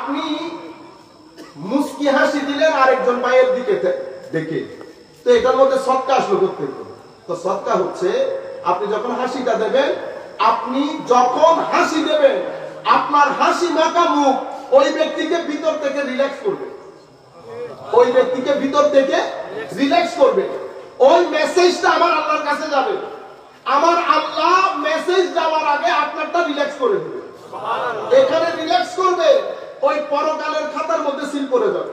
আপনি মুস্কি হাসি দিলেন আরেকজন ভাইয়ের দিকে দেখে, তো এটার মধ্যে সদকা আসলো করতে। তো সদকা হচ্ছে আপনি যখন হাসিটা দেবেন, আপনি যখন হাসি দেবেন আপনার হাসি মাখা মুখ ওই ব্যক্তিকে ভিতর থেকে রিল্যাক্স করবে, ওই ব্যক্তিকে ভিতর থেকে রিল্যাক্স করবে। ওই মেসেজটা আমার আল্লাহর কাছে যাবে, আমার আল্লাহ মেসেজ যাওয়ার আগে আপনারটা রিল্যাক্স করে দেবে। এখানে রিল্যাক্স করবে, ওই পরকালের খাতার মধ্যে সিল করে যাবে।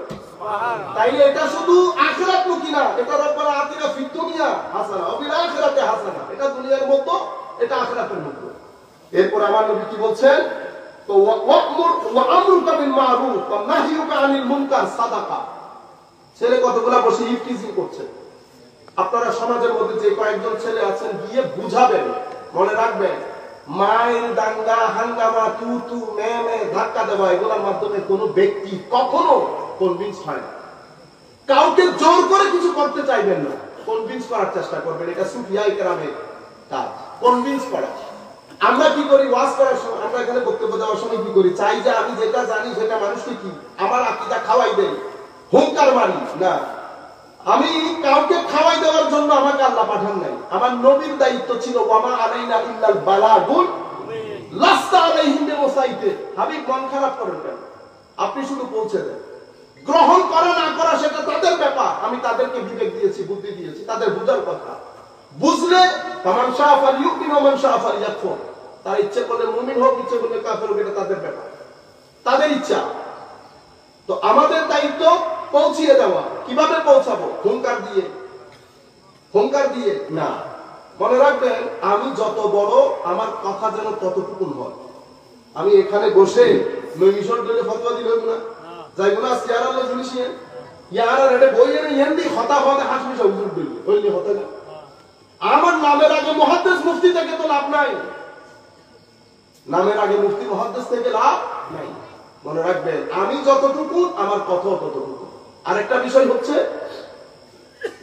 তাইলে এটা শুধু আখিরাত মুখী না, এটা রব্বানা আতিনা ফিদ দুনিয়া হাসানা ওয়া ফিল আখিরাতি হাসানা, এটা দুনিয়ার মতো, এটা আখিরাতের মতো। এরপর আমার নবী কি বলছেন, তো ওয়া আমরুকা বিল মারুফ ওয়া নাহিয়ুকা আনিল মুনকার সাদাকা। ছেলে কতগুলা বসে ইফটিজিং করছে, আপনারা সমাজের মধ্যে যে কয়েকজন ছেলে আছেন গিয়ে বুঝাবেন, মনে রাখবেন মাইল দাঙ্গা হাঙ্গামা তু তু মে মে ধাক্কা দেওয়া এগুলোর মাধ্যমে কোনো ব্যক্তি কখনো কনভিন্স হয় না। কাউকে জোর করে কিছু করতে চাইবেন না, কনভিন্স করার চেষ্টা করবেন। এটা সুফিয়ায়ে কেরামের কাজ, কনভিন্স করা। আমরা কি করি, ওয়াজ করার সময়, আমরা এখানে বক্তব্য দেওয়ার সময় কি করি, চাই যে আমি যেটা জানি সেটা মানুষকে কি আমার আকীদা খাওয়াই দেই, হুঙ্কার মারি না। আমি কাউকে খাওয়াই দেওয়ার জন্য আমাকে আল্লাহ পাঠান নাই। আমার নবীর দায়িত্ব ছিল ওয়ামা আলাইনা ইল্লাল বালাগুল লাস্তা আলাইহিম বিমুসাইতির। হাবিব মন খারাপ করেন কেন, আপনি শুধু পৌঁছে দেন। গ্রহণ করা না করা সেটা তাদের ব্যাপার, আমি তাদেরকে বিবেক দিয়েছি, বুদ্ধি দিয়েছি, তাদের বুঝার কথা। বুঝলে ফামান শাআ ফালইউমিন ওয়া মান শাআ ফালইয়াকফুর, তার ইচ্ছে করলে মুমিন হোক, ইচ্ছে করলে কাফের হোক, এটা তাদের ব্যাপার, তাদের ইচ্ছা। তো আমাদের দায়িত্ব পৌঁছিয়ে দেওয়া। কিভাবে পৌঁছাবো? হুঙ্কার দিয়ে, হুঙ্কার দিয়ে না। মনে রাখবেন আমি যত বড় আমার কথা যেন ততটুকুন হয়। আমি এখানে বসে নৈমিষর দিলে ফতোয়া দিলে হইব না, যাইব না সিয়ার আল্লাহ জিনিস ইয়ার রেডে বইয়ে এন্দি হতা হতে হাসমি সব উজুর দিলে হইলে হতা না। আমার নামের আগে মুহাদ্দিস মুফতি থেকে তো লাভ নাই, নামের আগে মুফতি মুহাদ্দিস থেকে লাভ নাই। মনে রাখবেন আমি যতটুকু আমার কথা ততটুকু। আরেকটা বিষয় হচ্ছে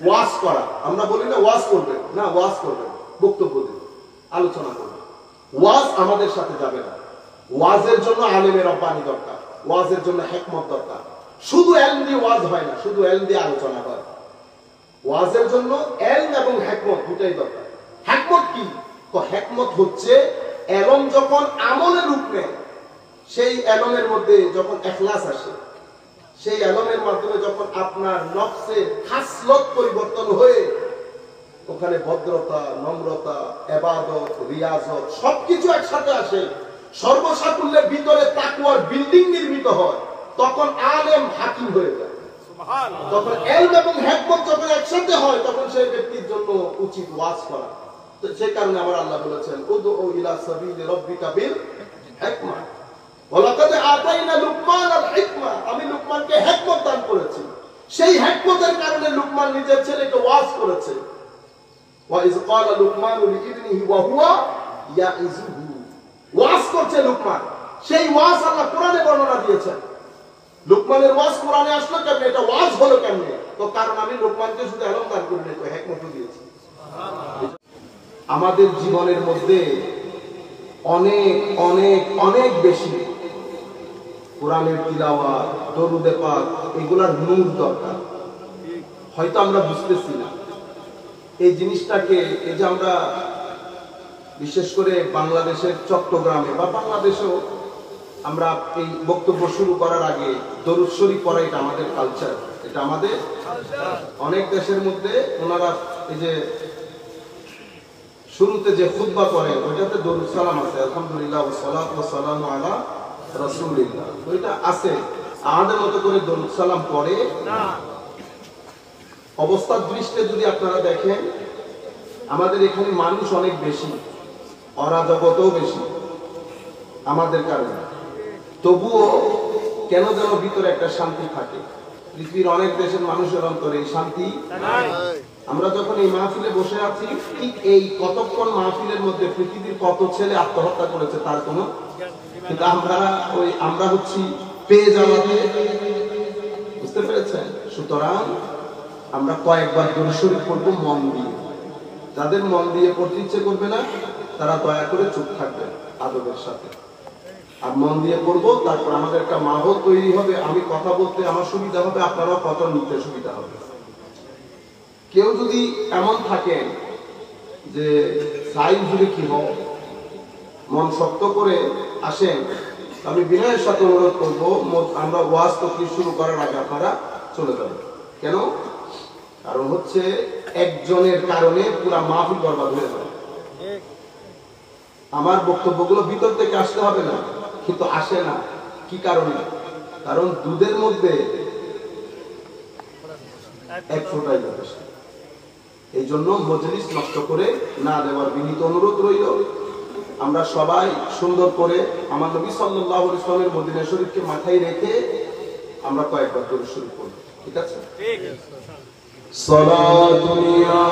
ওয়াজ করা। আমরা বলি না ওয়াজ করবে না, ওয়াজ করবে, বক্তব্য দেবে, আলোচনা করবে। ওয়াজ আমাদের সাথে যাবে না। ওয়াজের জন্য আলেমের রব্বানি দরকার, ওয়াজের জন্য হিকমত দরকার। শুধু ইলম দিয়ে ওয়াজ হয় না, শুধু ইলম দিয়ে আলোচনা হয়। ওয়াজের জন্য ইলম এবং হিকমত দুটাই দরকার। হিকমত কি? তো হিকমত হচ্ছে ইলম যখন আমলে রূপ নেয়, সেই ইলমের মধ্যে যখন ইখলাস আসে, সেই ইলমের মাধ্যমে যখন আপনার নফসের খাসলত পরিবর্তন হয়ে ওখানে ভদ্রতা, নম্রতা, ইবাদত, রিয়াজত সবকিছু একসাথে আসে, সর্বসাকুল্যের ভিতরে তাকওয়ার বিল্ডিং নির্মিত হয়, তখন আলেম হাকিম হয়ে যায়। সুবহানাল্লাহ। তখন ইলম এবং হিকমত যখন একসাথে হয় তখন সেই ব্যক্তির জন্য উচিত ওয়াজ করা। তো সেই কারণে আমার আল্লাহ বলেছেন উদউ ইলা সাবিলি রাব্বিকা বিল হিকমা ওয়ালাকাদ আতাইনা লুকমানাল হিকমা, আমি লুকমানকে হিকমত দান করেছি। সেই হিকমতের কারণে লুকমান নিজের ছেলেকে ওয়াজ করেছে। ওয়া ইয ক্বালা লুকমানু লিইবনিহি ওয়া হুয়া ইয়াইযুহু, ওয়াজ করছে লুকমান। সেই ওয়াজ আল্লাহ কোরআনে বর্ণনা দিয়েছেন। লুকমানের ওয়াজ কোরআনে আসলো কেমনে, এটা ওয়াজ হলো কেমনে? তো কারণ আমি লুকমানকে শুধু ইলম দান করি না, হিকমতও দিয়েছি। আমাদের জীবনের মধ্যে অনেক অনেক অনেক বেশি কোরআনের তিলাওয়াত, দরুদে পাক, এগুলার নূর দরকার। হয়তো আমরা বুঝতেছি না এই জিনিসটাকে। এই যে আমরা বিশেষ করে বাংলাদেশের চট্টগ্রামে বা বাংলাদেশেও আমরা এই বক্তব্য শুরু করার আগে দরুদ শরীফ পড়া, এটা আমাদের কালচার, এটা আমাদের। অনেক দেশের মধ্যে ওনারা এই যে শুরুতে যে খুতবা করেন ওইটাতে দরুদ সালাম আছে, আলহামদুলিল্লাহ ওয়া সালাতু ওয়া সালামু আলা রাসূলিল্লাহ, ওইটা আছে। আমাদের মতো করে দরুদ সালাম পড়ে না। অবস্থার দৃষ্টিতে যদি আপনারা দেখেন আমাদের এখানে মানুষ অনেক বেশি, অরাজকতাও বেশি আমাদের কারণে, তবুও কেন যেন ভিতরে একটা শান্তি থাকে। পৃথিবীর অনেক দেশের মানুষের অন্তরে এই শান্তি নাই। আমরা যখন এই মাহফিলে বসে আছি, ঠিক এই কতক্ষণ মাহফিলের মধ্যে পৃথিবীর কত ছেলে আত্মহত্যা করেছে তার কোনো, কিন্তু আমরা হচ্ছি পেয়ে যাওয়াতে, বুঝতে পেরেছেন? সুতরাং আমরা কয়েকবার দরুদ শরীফ পড়ব মন দিয়ে। যাদের মন দিয়ে পড়তে ইচ্ছে করবে না তারা দয়া করে চুপ থাকবেন আদবের সাথে। আর মন দিয়ে পড়বো, তারপর আমাদের একটা মাহল তৈরি হবে, আমি কথা বলতে আমার সুবিধা হবে, আপনারাও কথা নিতে সুবিধা হবে। কেউ যদি এমন থাকেন যে সাইন জুড়ে কি হোক মন শক্ত করে আসেন, আমি বিনয়ের সাথে অনুরোধ করবো আমরা ওয়াজ তকরির শুরু করার আগে আপনারা চলে যাবেন। কেন? কারণ হচ্ছে একজনের কারণে পুরা মাহফিল বরবাদ হয়ে যাবে। আমার বক্তব্যগুলো ভিতর থেকে আসতে হবে না, কিন্তু আসে না। কি কারণে? কারণ দুধের মধ্যে এক ফোঁটাই যথেষ্ট। এই জন্য মজলিস নষ্ট করে না দেওয়ার বিনীত অনুরোধ রইল। আমরা সবাই সুন্দর করে আমার নবী সাল্লাল্লাহু আলাইহি ওয়াসাল্লামের মদিনা শরীফকে মাথায় রেখে আমরা কয়েকবার দরুদ শরীফ পড়ব। ঠিক আছে? ঠিক আছে। সালাতুন ইয়া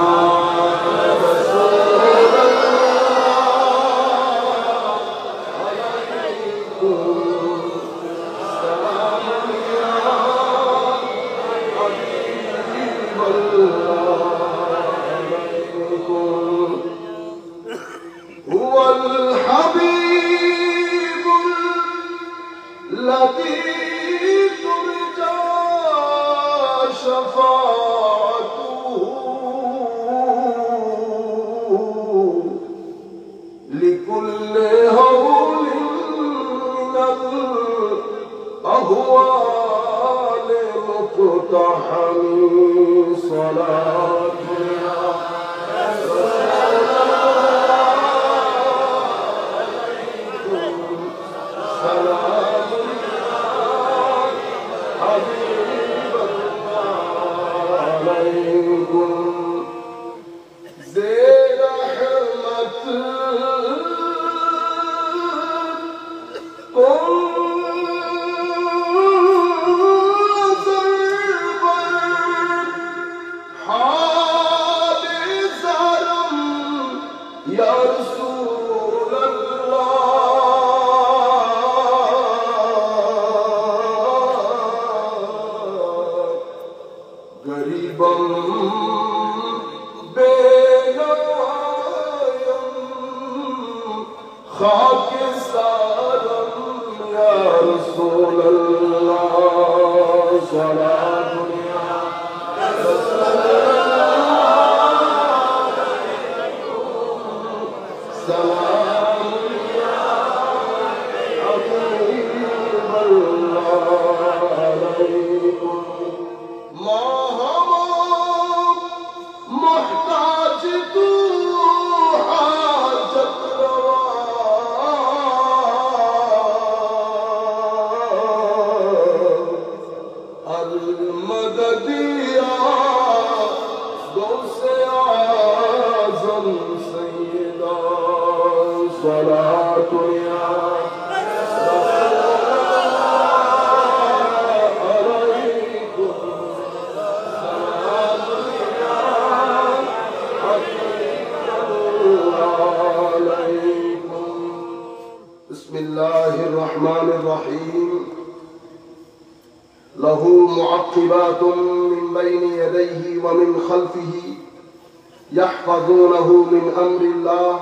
يحفظونه من أمر الله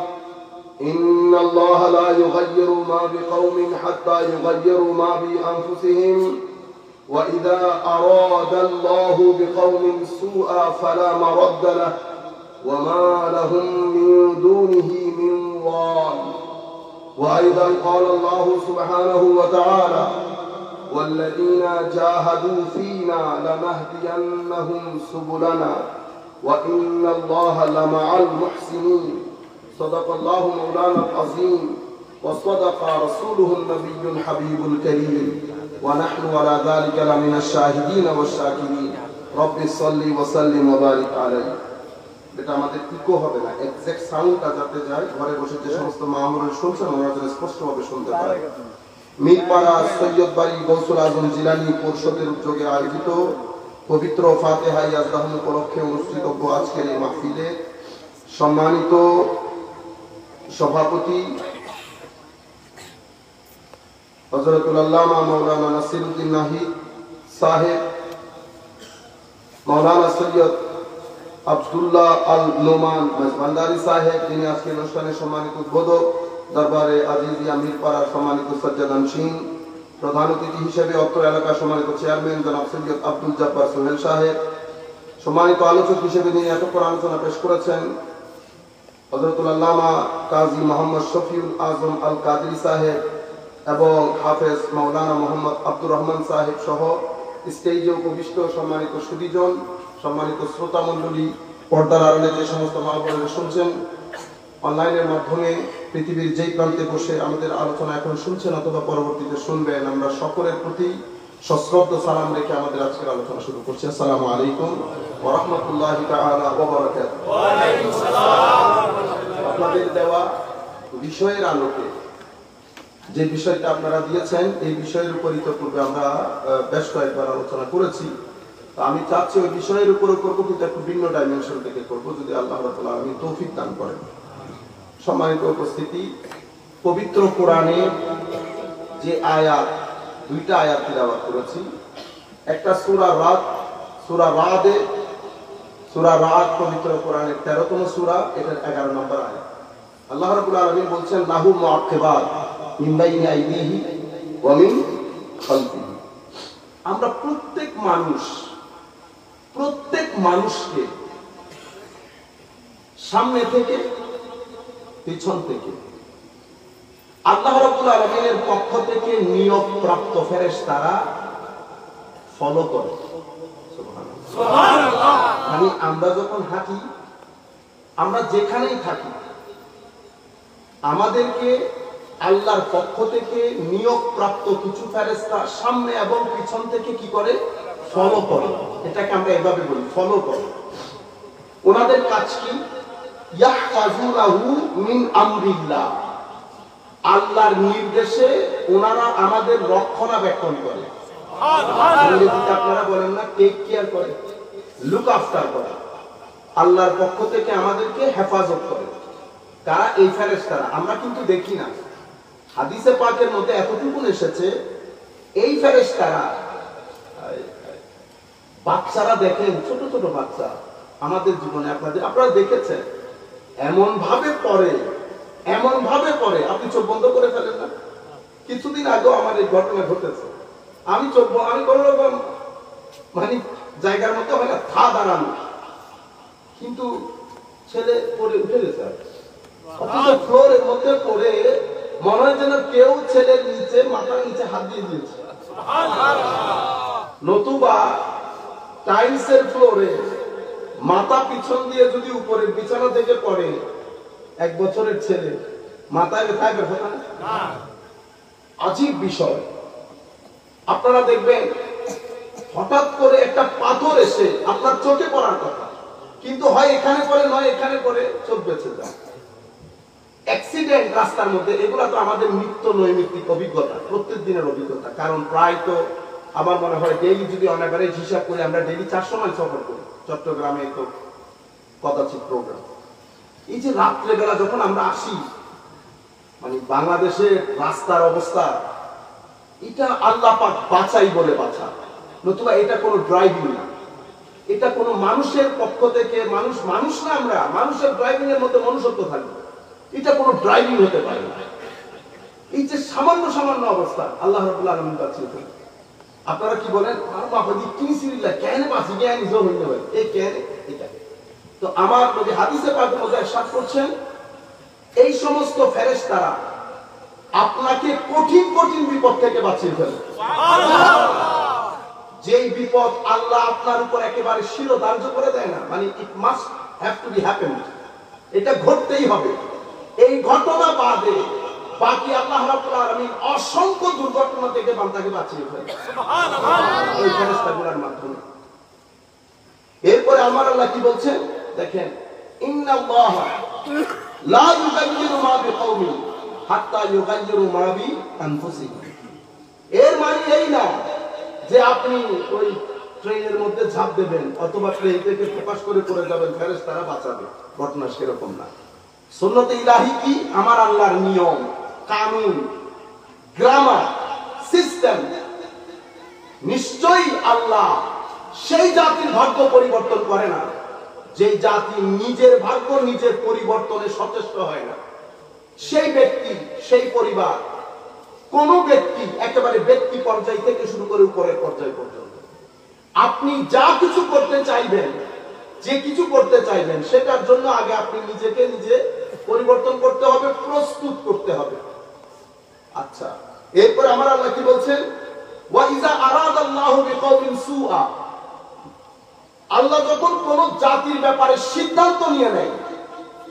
إن الله لا يغير ما بقوم حتى يغيروا ما بأنفسهم وإذا أراد الله بقوم سوءا فلا مرد له وما لهم من دونه من وال. وأيضا قال الله سبحانه وتعالى والذين جاهدوا فينا لنهدينهم سبلنا وإن الله لمع المحسنين. صدق الله مولانا العظيم وصدق رسوله النبي الحبيب الكريم ونحن على ذلك لمن الشاهدين والشاكرين. رب صل وسلم وبارك عليه. এটা আমাদের ইকো হবে না, এক্সাক্ট সাউন্ডটা যাতে যায়, ঘরে বসে যে সমস্ত মাহমুরুল শুনছেন ওরা যেন স্পষ্টভাবে শুনতে পারে। মিরপাড়া সৈয়দ বাড়ি গৌসুল আজম জিলানী পরিষদের উদ্যোগে আয়োজিত পবিত্র ফাতিহা ইয়াজদাহুল উপলক্ষে অনুষ্ঠিত আজকের এই মাহফিলে সম্মানিত সভাপতি হযরতুল আল্লামা মাওলানা নাসিরউদ্দিন নাহিদ সাহেব, মাওলানা সৈয়দ আব্দুল্লাহ আল নোমান ভান্ডারী সাহেব যিনি আজকের অনুষ্ঠানের সম্মানিত উদ্বোধক, দরবারে আজিজিয়া মিরপাড়ার সম্মানিত সজ্জাদানসীন, প্রধান অতিথি হিসেবে অত্র এলাকার সম্মানিত চেয়ারম্যান জনাব সৈয়দ আব্দুল জব্বার সোহেল সাহেব, সম্মানিত আলোচক হিসেবে যিনি এতক্ষণ আলোচনা পেশ করেছেন হযরতুল আল্লামা কাজী মোহাম্মদ শফিউল আজম আল কাদরি সাহেব এবং হাফেজ মাওলানা মোহাম্মদ আব্দুর রহমান সাহেব সহ স্টেজে উপবিষ্ট সম্মানিত সুধীজন, সম্মানিত শ্রোতা মণ্ডলী, পর্দার আড়ালে যে সমস্ত মা বোনেরা শুনছেন, অনলাইনের মাধ্যমে পৃথিবীর যেই প্রান্তে বসে আমাদের আলোচনা এখন শুনছেন অথবা পরবর্তীতে শুনবেন, আমরা সকলের প্রতি সশ্রদ্ধ সালাম রেখে আমাদের আজকের আলোচনা শুরু করছি। আসসালামু আলাইকুম ওয়া রাহমাতুল্লাহি তাআলা ওয়া বারাকাতুহু। ওয়া আলাইকুম আসসালাম। আপনাদের দেওয়া বিষয়ের আলোকে যে বিষয়টা আপনারা দিয়েছেন এই বিষয়ের উপরই তো পূর্বে আমরা বেশ কয়েকবার আলোচনা করেছি। আমি চাচ্ছি ওই বিষয়ের উপরে করবো, কিন্তু একটু ভিন্ন ডাইমেনশন থেকে করবো, যদি আল্লাহ রাব্বুল আলামিন তৌফিক দান করেন। সম্মানিত উপস্থিতি, পবিত্র কোরআনে যে আয়াত, দুইটা আয়াত তিলাওয়াত করেছি, একটা সূরা রাদ, সূরা রাদ পবিত্র কোরআনের 13তম সূরা, এটার 11 নম্বর আয়াত। আল্লাহ রাব্বুল আলামিন বলছেন লাহু মুআক্কিবাত মিন বাইনি আইদিহি ওয়া মিন খালফিহি। আমরা প্রত্যেক মানুষকে সামনে থেকে পিছন থেকে আল্লাহ রাব্বুল আলামিনের পক্ষ থেকে নিয়োগপ্রাপ্ত ফেরেশতারা ফলো করে। সুবহানাল্লাহ। মানে আমরা যখন হাঁটি, আমরা যেখানেই থাকি, আমাদেরকে আল্লাহর পক্ষ থেকে নিয়োগপ্রাপ্ত কিছু ফেরেশতা সামনে এবং পিছন থেকে কি করে? ফলো করে। এটাকে আমরা এভাবে বলি, ফলো করে। ওনাদের কাজ কি? ইয়াহফাজুনাহু মিন আমরিল্লাহ, আল্লাহর নির্দেশে ওনারা আমাদের রক্ষণাবেক্ষণ করে। সুবহানাল্লাহ। আপনারা বলেন না টেক কেয়ার করে, লুক আফটার করে। আল্লাহর পক্ষ থেকে আমাদেরকে হেফাজত করে। কারা? এই ফেরেশতারা। আমরা কিন্তু দেখি না। হাদিসে পাকের মধ্যে এতটুকু এসেছে, এই ফেরেশতারা, বাচ্চারা দেখেন, ছোট ছোট বাচ্চা আমাদের জীবনে আপনারা দেখেছেন, এমন ভাবে পড়ে আপনি চোখ বন্ধ করে ফেলেন না। কিছুদিন আগেও আমার এই ঘটনা ঘটেছে। আমি কোনো রকম মানে জায়গার মধ্যে হয় না থা দাঁড়ানো, কিন্তু ছেলে পড়ে উঠে গেছে, ফ্লোরের মধ্যে পড়ে মনে হয় যেন কেউ ছেলের নিচে, মাথার নিচে হাত দিয়ে দিয়েছে। নতুবা টাইলসের ফ্লোরে মাথা পিছন দিয়ে যদি উপরের বিছানা থেকে পড়ে, 1 বছরের ছেলে, মাথায় ব্যথা ব্যথা না? আজীব বিষয়। আপনারা দেখবেন হঠাৎ করে একটা পাথর এসে আপনার চোখে পড়ার কথা, কিন্তু হয় এখানে পড়ে, নয় এখানে পড়ে, চোখ বেঁচে যায়। অ্যাক্সিডেন্ট রাস্তার মধ্যে, এগুলো তো আমাদের নিত্য নৈমিত্তিক অভিজ্ঞতা, প্রত্যেক দিনের অভিজ্ঞতা। কারণ প্রায় তো আমার মনে হয় ডেইলি যদি অন এভারেজ হিসাব করে আমরা ডেইলি 400 মাইল সফর করি। চট্টগ্রামে তো কদাচিৎ প্রোগ্রাম। এই যে রাত্রেবেলা যখন আমরা আসি, মানে বাংলাদেশের রাস্তার অবস্থা, এটা আল্লাহ পাক বাঁচাই বলে বাঁচা, নতুবা এটা কোনো ড্রাইভিং না, এটা কোনো মানুষের পক্ষ থেকে, মানুষ না, আমরা মানুষের ড্রাইভিং এর মধ্যে মনুষ্যত্ব থাকবে, এটা কোনো ড্রাইভিং হতে পারে না। এই যে সামান্য অবস্থা আল্লাহ রাব্বুল আলামিন বাঁচিয়ে ফেলে। আপনারা কি বলেন? তো আমার নবী হাদিসে পাক মধ্যে ইরশাদ করছেন, এই সমস্ত ফেরেশতারা আপনাকে কঠিন বিপদ থেকে বাঁচিয়ে ফেলে। যেই বিপদ আল্লাহ আপনার উপর একেবারে শিরোধার্য করে দেয় না, মানে it must have to B happen, এটা ঘটতেই হবে। এই ঘটনা বাদে বাকি আল্লাহ রাব্বুল আলামিন অসংখ্য দুর্ঘটনা থেকে বান্দাকে বাঁচিয়ে ফেলে সুবহানাল্লাহ, এই ফেরেশতাগুলোর মাধ্যমে। এরপরে আমার আল্লাহ কি বলছেন দেখেন, ইন্নাল্লাহা লা ইউগাইয়িরু মা বিকাওমিন হাত্তা ইউগাইয়িরু মা বিআনফুসিহিম। এর মানে এই না যে আপনি ওই ট্রেনের মধ্যে ঝাঁপ দেবেন অথবা ট্রেন থেকে ফোকাস করে পড়ে যাবেন, ফেরেশতারা বাঁচাবে, ঘটনা সেরকম না। সুন্নতে ইলাহি কি? আমার আল্লাহর নিয়ম, কানুন, গ্রামার, সিস্টেম। নিশ্চয়ই আল্লাহ সেই জাতির ভাগ্য পরিবর্তন করে না যেই জাতি নিজের ভাগ্য নিজের পরিবর্তনে সচেষ্ট হয় না। সেই ব্যক্তি, সেই পরিবার, কোন ব্যক্তি একেবারে ব্যক্তি পর্যায় থেকে শুরু করে উপরের পর্যায় পর্যন্ত আপনি যা কিছু করতে চাইবেন, যে কিছু করতে চাইবেন, সেটার জন্য আগে আপনি নিজেকে নিজে পরিবর্তন করতে হবে, প্রস্তুত করতে হবে। আচ্ছা, এরপর আমার আল্লাহ কি বলছেন? ওয়াইজা আরাদাল্লাহু বিকওমিন সুআ, আল্লাহ যখন কোন জাতির ব্যাপারে সিদ্ধান্ত নিয়ে নেয়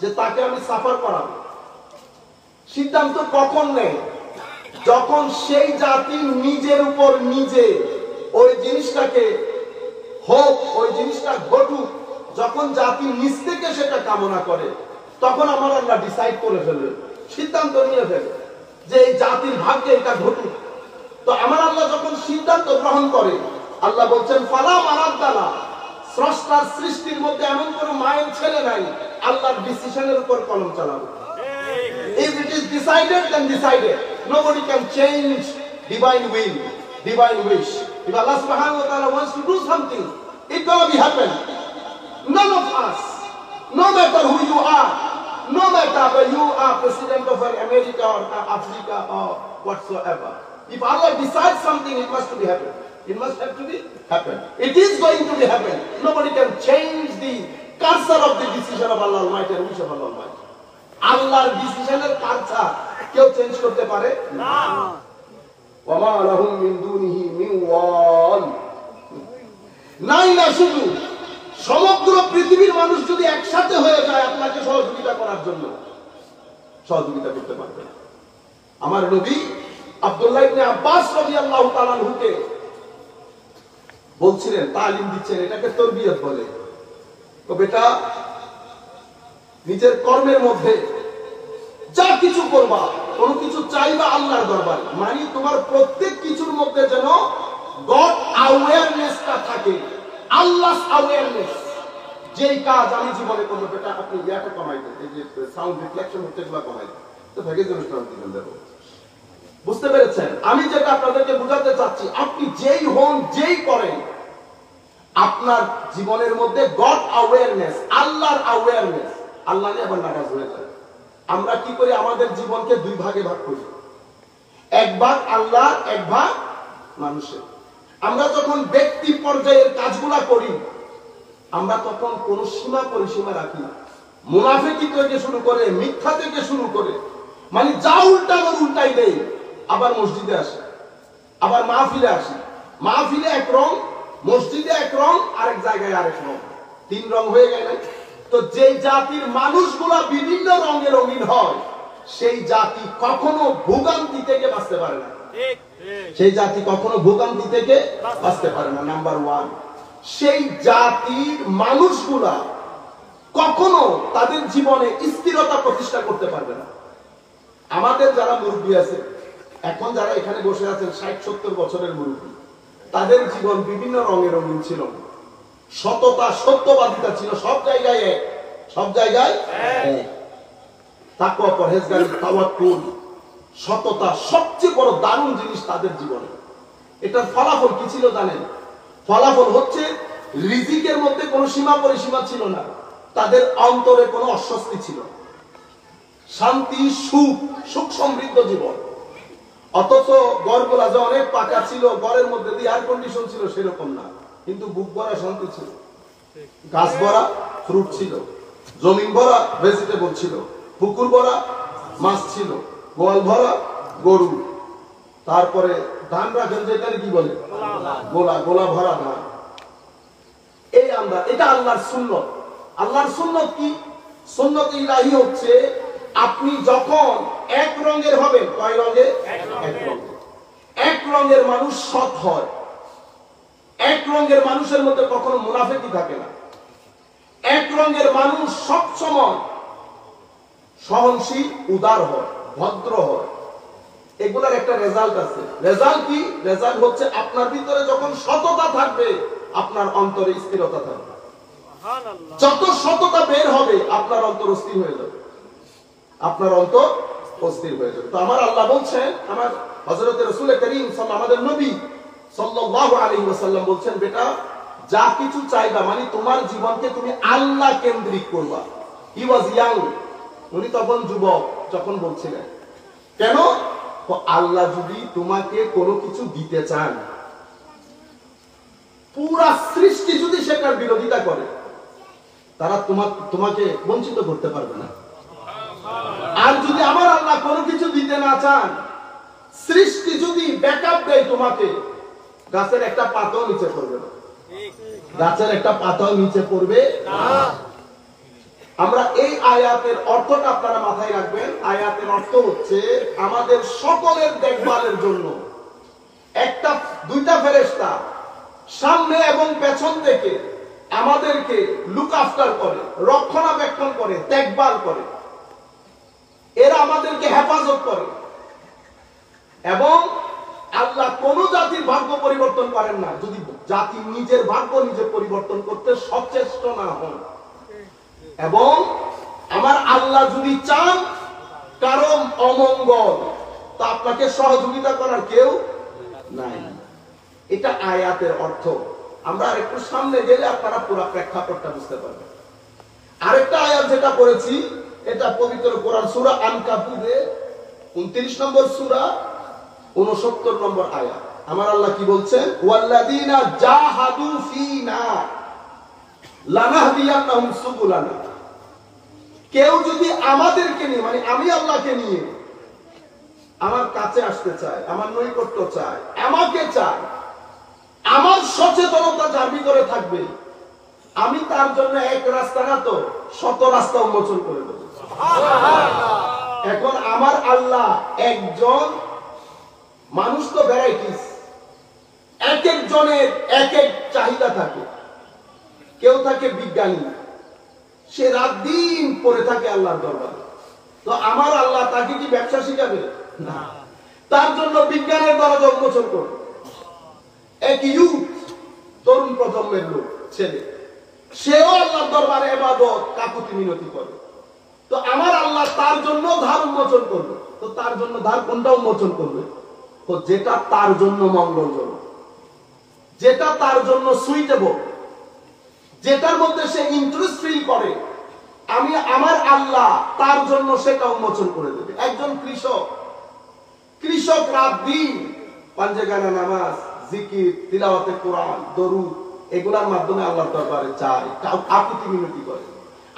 যে তাকে আমি সাফার করাবো, সিদ্ধান্ত কখন নেয়? যখন সেই জাতি নিজের উপর নিজে ওই জিনিসটাকে হোক, ওই জিনিসটা ঘটুক, যখন জাতি নিজ থেকে সেটা কামনা করে, তখন আমার আল্লাহ ডিসাইড করে ফেলবে, সিদ্ধান্ত নিয়ে ফেলে যে এই জাতির ভাগ্যে এটা ঘটুক। তো আমার আল্লাহ যখন সিদ্ধান্ত গ্রহণ করে, আল্লাহ বলছেন ফালা মারাদ্দালা, স্রষ্টার সৃষ্টির মধ্যে এমন কোন মায়ের ছেলে নাই আল্লাহর ডিসিশনের উপর কলম চালাবে। If it is decided, then decided. Nobody can change divine will, divine wish. If Allah subhanahu wa ta'ala wants to do something, it's gonna be happen. None of us, no matter who you are, no matter whether you are president of America or Africa or whatsoever, if Allah decides something, it must be happen. It must have to be happen. It is going to be happen. Nobody can change the cursor of the decision of Allah Almighty and wish of Allah Almighty. আল্লাহর ডিসিশনের cursor কেউ change করতে পারে না। ওয়ামা লাহুম মিন দুনিহি মিন ওয়াল, নাই না শুধু সমগ্র পৃথিবীর মানুষ যদি একসাথে হয়ে যায় আপনাকে সহযোগিতা করার জন্য, সহযোগিতা করতে পারবে না। আমার নবী আব্দুল্লাহ ইবনে আব্বাস রাদিয়াল্লাহু তাআলা আনহুকে বলছিলেন, তালিম দিচ্ছেন, এটাকে তারবিয়ত বলে। তো বেটা, নিজের কর্মের মধ্যে যা কিছু করবা, কোন কিছু চাইবা আল্লাহর দরবারে, মানে তোমার প্রত্যেক কিছুর মধ্যে যেন গড অ্যাওয়ারনেসটা থাকে, আল্লাহর অ্যাওয়ারনেস। যেই কাজ আমি জীবনে করবো, বেটা আপনি ইয়াটা কমাই দেন, এই যে সাউন্ড রিফ্লেকশন হচ্ছে এগুলো কমাই দেন, তো প্যাকেজ অনুষ্ঠান দিবেন দেবো। বুঝতে পেরেছেন? আমি যেটা আপনাদেরকে বোঝাতে চাচ্ছি, আপনি যেই হন, যেই করেন, আপনার জীবনের মধ্যে গড অ্যাওয়ারনেস, আল্লাহর অ্যাওয়ারনেস, আল্লাহ নিয়ে আবার নারাজ হয়ে যায়। আমরা কি করি? আমাদের জীবনকে দুই ভাগে ভাগ করি, এক ভাগ আল্লাহ, এক ভাগ মানুষের। আমরা যখন ব্যক্তি পর্যায়ের কাজগুলা করি, আমরা তখন কোন সীমা পরিসীমা রাখি না। মুনাফিকি থেকে শুরু করে, মিথ্যা থেকে শুরু করে, মানে যা উল্টানোর উল্টাই দেই। আবার মসজিদে আসে, আবার মাহফিলে আসি, মাহফিলে এক রং, মসজিদে এক রং, আরেক জায়গায় আরেক রং, তিন রং হয়ে গেল। তো যে জাতির মানুষগুলা বিভিন্ন রঙে রঙিন হয়, সেই জাতি কখনো ভোগান্তি থেকে বাঁচতে পারে না। সেই জাতি কখনো ভোগান্তি থেকে বাঁচতে পারে না। নাম্বার ওয়ান, সেই জাতির মানুষগুলা কখনো তাদের জীবনে স্থিরতা প্রতিষ্ঠা করতে পারবে না। আমাদের যারা মুরব্বী আছে, এখন যারা এখানে বসে আছেন 60-70 বছরের মুরব্বী, তাদের জীবন বিভিন্ন রঙে রঙিন ছিল। সততা, সত্যবাদিতা ছিল সব জায়গায় এক, সব জায়গায় তাকওয়া, পরহেজগারি, তাওয়াক্কুল, সততা সবচেয়ে বড় দারুণ জিনিস তাদের জীবনে। এটার ফলাফল কি ছিল জানেন? ফলাফল হচ্ছে রিজিকের মধ্যে কোনো সীমা পরিসীমা ছিল না, তাদের অন্তরে কোনো অস্বস্তি ছিল, শান্তি, সুখ, সুখ সমৃদ্ধ জীবন। অথচ ঘরগুলা যে অনেক পাকা ছিল, ঘরের মধ্যে দিয়ে এয়ার কন্ডিশন ছিল সেরকম না, কিন্তু বুক ভরা শান্তি ছিল, গাছ ভরা ফ্রুট ছিল, জমিন ভরা ভেজিটেবল ছিল, পুকুর ভরা মাছ ছিল, গোয়াল ভরা গরু, তারপরে ধান রাখেন যেটা কি বলে গোলা, গোলা ভরা ধান। এই আমরা, এটা আল্লাহর সুন্নত। আল্লাহর সুন্নত কি? সুন্নত ইলাহি হচ্ছে আপনি যখন এক রঙের হবেন, কয় রঙে? এক রঙে। এক রঙের মানুষ সৎ হয়, এক রঙের মানুষের মধ্যে কখনো মুনাফিকি থাকে না, এক রঙের মানুষ সব সময় সহনশীল, উদার হয়, ভদ্র হয়। এগুলার একটা রেজাল্ট আছে। রেজাল্ট কি? রেজাল্ট হচ্ছে আপনার ভিতরে যখন সততা থাকবে, আপনার অন্তরে স্থিরতা থাকবে। যত সততা বের হবে, আপনার অন্তর অস্থির হয়ে যাবে, আপনার অন্তর অস্থির হয়ে যাবে। তো আমার আল্লাহ বলছেন, আমার হযরত রাসূল করিম আমাদের নবী সাল্লাল্লাহু আলাইহি ওয়াসাল্লাম বলছেন, বেটা যা কিছু চাইবা, মানে তোমার জীবনকে তুমি আল্লাহ কেন্দ্রিক করবা। হি ওয়াজ ইয়াং, উনি তখন যুবক যখন বলছিলেন, কেন? আল্লাহ যদি তোমাকে কোনো কিছু দিতে চান, পুরা সৃষ্টি যদি সেটার বিরোধিতা করে, তারা তোমাকে বঞ্চিত করতে পারবে না। আর যদি আমার আল্লাহ কোনো কিছু দিতে না চান, সৃষ্টি যদি ব্যাকআপ দেয় তোমাকে, গাছের একটা পাতাও নিচে পড়বে না। গাছের একটা পাতাও নিচে পড়বে না। আমরা এই আয়াতের অর্থটা আপনারা মাথায় রাখবেন। আয়াতের অর্থ হচ্ছে আমাদের সকলের দেখভালের জন্য দুইটা ফেরেশতা সামনে এবং পেছন থেকে আমাদেরকে লুক আফটার করে, রক্ষণাবেক্ষণ করে, দেখভাল করে। এরা আমাদেরকে হেফাজত করে। এবং আল্লাহ কোন জাতির ভাগ্য পরিবর্তন করেন না যদি জাতি নিজের ভাগ্য নিজে পরিবর্তন করতে সচেষ্ট না হন। এবং আমার আল্লাহ যদি চান কারণ অমঙ্গল, তা আপনাকে সহযোগিতা করার কেউ নাই। এটা আয়াতের অর্থ। আমরা আরেকটু সামনে গেলে আপনারা পুরো প্রেক্ষাপটটা বুঝতে পারবেন। আরেকটা আয়াত যেটা পড়েছি, এটা পবিত্র কোরআন সূরা আনকাবুতের 29 নম্বর সূরা 69 নম্বর আয়াত। আমার আল্লাহ কি বলছেন? ওয়াল্লাযীনা জাহাদু ফীনা লানাহদিয়ান্নাহুম সুবুলানা। কেউ যদি আমাদেরকে নিয়ে, মানে আমি আল্লাহকে নিয়ে আমার কাছে আসতে চায়, আমার নৈকট্য চায়, আমাকে চায়, আমার সচেতনতা যার ভিতরে থাকবে, আমি তার জন্য এক রাস্তা না তো শত রাস্তা উন্মোচন করে দেব। এখন আমার আল্লাহ একজন, মানুষ তো ভ্যারাইটিস, এক একজনের এক এক চাহিদা থাকে। কেউ থাকে বিজ্ঞানী, সে রাত দিন পড়ে থাকে আল্লাহর দরবারে। তো আমার আল্লাহ তাকে কি ব্যবসা শিখাবে? না, তার জন্য বিজ্ঞানের দরজা উন্মোচন করবে। এক ইউথ, তরুণ প্রজন্মের লোক, ছেলে, সেও আল্লাহর দরবারে ইবাদত কাকুতি মিনতি করে। তো আমার আল্লাহ তার জন্য ধার উন্মোচন করবে। তো তার জন্য ধার কোনটা উন্মোচন করবে? তো যেটা তার জন্য মঙ্গলজনক, যেটা তার জন্য সুইটেবল, যেটার মধ্যে সে ইন্টারেস্ট ফিল করে, আমার আল্লাহ তার জন্য সেটা উন্মোচন করে দেবে। একজন কৃষক রাত দিন পাঞ্জেগানা নামাজ, জিকির, তিলাওয়াতে কোরআন, দরুদ, এগুলার মাধ্যমে আল্লাহর দরবারে চায়, আকুতি মিনতি করে।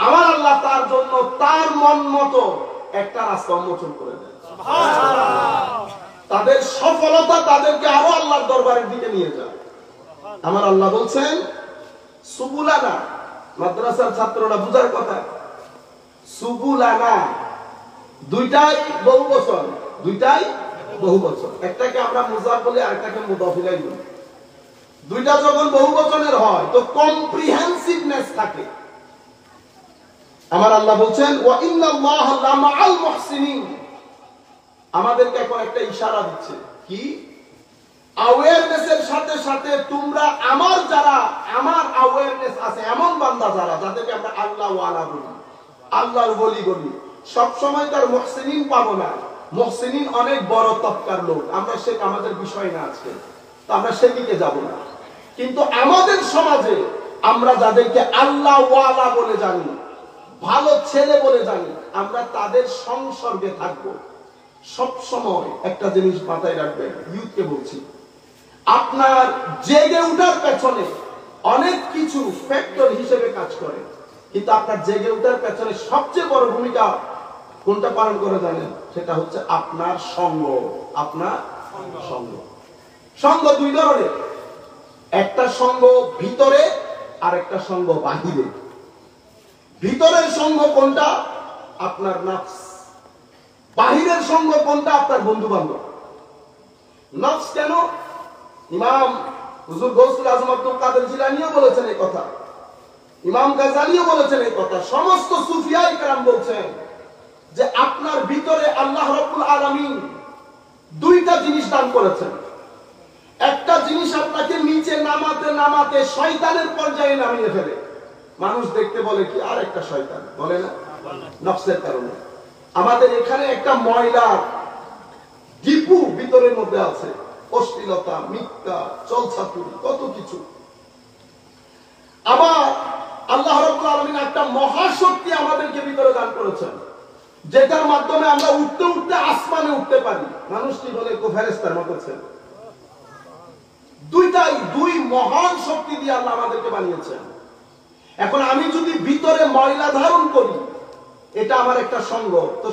আমার আল্লাহ তার জন্য তার মন মতো একটা রাস্তা উন্মোচন করে দেয়। তাদের সফলতা তাদেরকে আরো আল্লাহর দরবারের দিকে নিয়ে যায়। আমার আল্লাহ বলছেন সুবুলানা, মাদ্রাসার ছাত্ররা বুঝার কথা, সুবুলানা দুইটাই বহু বচন, দুইটাই বহু বচন। একটাকে আমরা মুজাফ বলি, আরেকটাকে মুদাফ ইলাইহি বলি। দুইটা যখন বহু বচনের হয় তো কম্প্রিহেনসিভনেস থাকে। আমার আল্লাহ বলছেন ওয়া ইন্নাল্লাহা লামাআল মুহসিনিন। আমাদেরকে এখন একটা ইশারা দিচ্ছে কি? অ্যাওয়ারনেসের সাথে সাথে তোমরা আমার অ্যাওয়ারনেস আছে এমন বান্দা যারা, যাদেরকে আমরা আল্লাহ ওয়ালা বলি, আল্লাহর ওলি বলি, সব সময় তার মুহসিনিন পাবো না। মুহসিনিন অনেক বড় তবকার লোক, আমরা সে আমাদের বিষয় না আজকে, তো আমরা সেদিকে যাব না। কিন্তু আমাদের সমাজে আমরা যাদেরকে আল্লাহ ওয়ালা বলে জানি, ভালো ছেলে বলে জানি, আমরা তাদের সংসর্গে থাকবো। সব সময় একটা জিনিস মাথায় রাখবেন, ইউথকে বলছি, আপনার জেগে উঠার পেছনে অনেক কিছু ফ্যাক্টর হিসেবে কাজ করে, কিন্তু আপনার জেগে উঠার পেছনে সবচেয়ে বড় ভূমিকা কোনটা পালন করে জানেন? সেটা হচ্ছে আপনার সঙ্গ। আপনার সঙ্গ দুই ধরনের, একটা সঙ্গ ভিতরে আর একটা সঙ্গ বাহিরে। ভিতরের সঙ্গ কোনটা? আপনার নফস। বাহিরের সঙ্গ কোনটা? আপনার বন্ধু বান্ধব। নফস কেন? ইমাম হুজুর গৌসুল আজম আব্দুল কাদের জিলানীও বলেছেন এই কথা, ইমাম গাজালিও বলেছেন এই কথা, সমস্ত সুফিয়ায়ে কেরাম বলছেন যে আপনার ভিতরে আল্লাহ রাব্বুল আলামিন দুইটা জিনিস দান করেছেন। একটা জিনিস আপনাকে নিচে নামাতে নামাতে শয়তানের পর্যায়ে নামিয়ে ফেলে। মানুষ দেখতে বলে কি আর একটা শয়তান, বলে না? নফসের কারণে। আমাদের এখানে একটা ময়লার ডিপু ভিতরের মধ্যে আছে, অশ্লীলতা, মিথ্যা, চলছাতুরি, কত কিছু। আবার আল্লাহ রাব্বুল আলামিন একটা মহাশক্তি আমাদেরকে ভিতরে দান করেছেন। যেটার মাধ্যমে আমরা উঠতে উঠতে আসমানে উঠতে পারি। মানুষ কি বলে, ফেরেশতার মতো ছেলে। দুই মহান শক্তি দিয়ে আল্লাহ আমাদেরকে বানিয়েছেন। এখন আমি যদি ভিতরে ময়লা ধারণ করি, এটা আমার একটা সঙ্গ। তো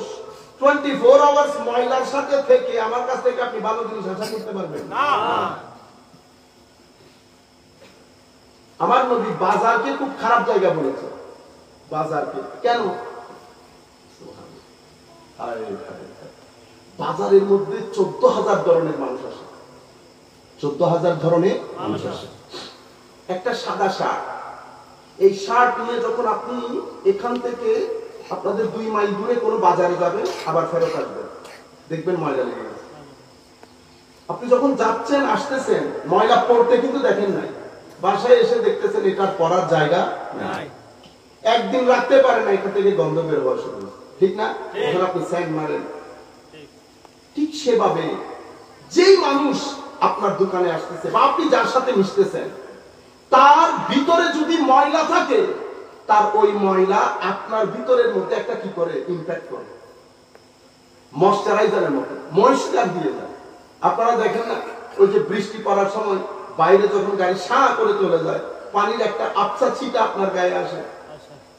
24 আওয়ার্স ময়লার সাথে থেকে আমার কাছ থেকে আপনি ভালো জিনিস আশা করতে পারবেন না। আমার নবী বাজারকে খুব খারাপ জায়গা বলেছে। বাজারকে কেন? বাজারের মধ্যে 14,000 ধরনের মানুষ আসে। 14,000 ধরনের মানুষ আসে। একটা সাদা শার্ট, এই শার্ট নিয়ে যখন আপনি এখান থেকে আপনাদের 2 মাইল দূরে কোনো বাজারে যাবেন, আবার ফেরত আসবেন, দেখবেন ময়লা লেগে গেছে। আপনি যখন যাচ্ছেন আসতেছেন, ময়লা পড়তে কিন্তু দেখেন নাই, বাসায় এসে দেখতেছেন এটার পড়ার জায়গা নাই। একদিন রাখতে পারে না, এটা থেকে গন্ধ বের হওয়া শুরু, ঠিক না? এখন আপনি স্যান্ড মারেন। ঠিক সেভাবে যেই মানুষ আপনার দোকানে আসতেছে বা আপনি যার সাথে মিশতেছেন, তার ভিতরে যদি ময়লা থাকে, তার ওই ময়লা আপনার ভিতরের মধ্যে একটা কি করে ইমপ্যাক্ট করে, ময়শ্চারাইজারের মতো ময়শ্চার দিয়ে যায়। আপনারা দেখেন না, ওই যে বৃষ্টি পড়ার সময় বাইরে যখন গাড়ি সাঁ করে চলে যায়, পানির একটা আবছা ছিটা আপনার গায়ে আসে,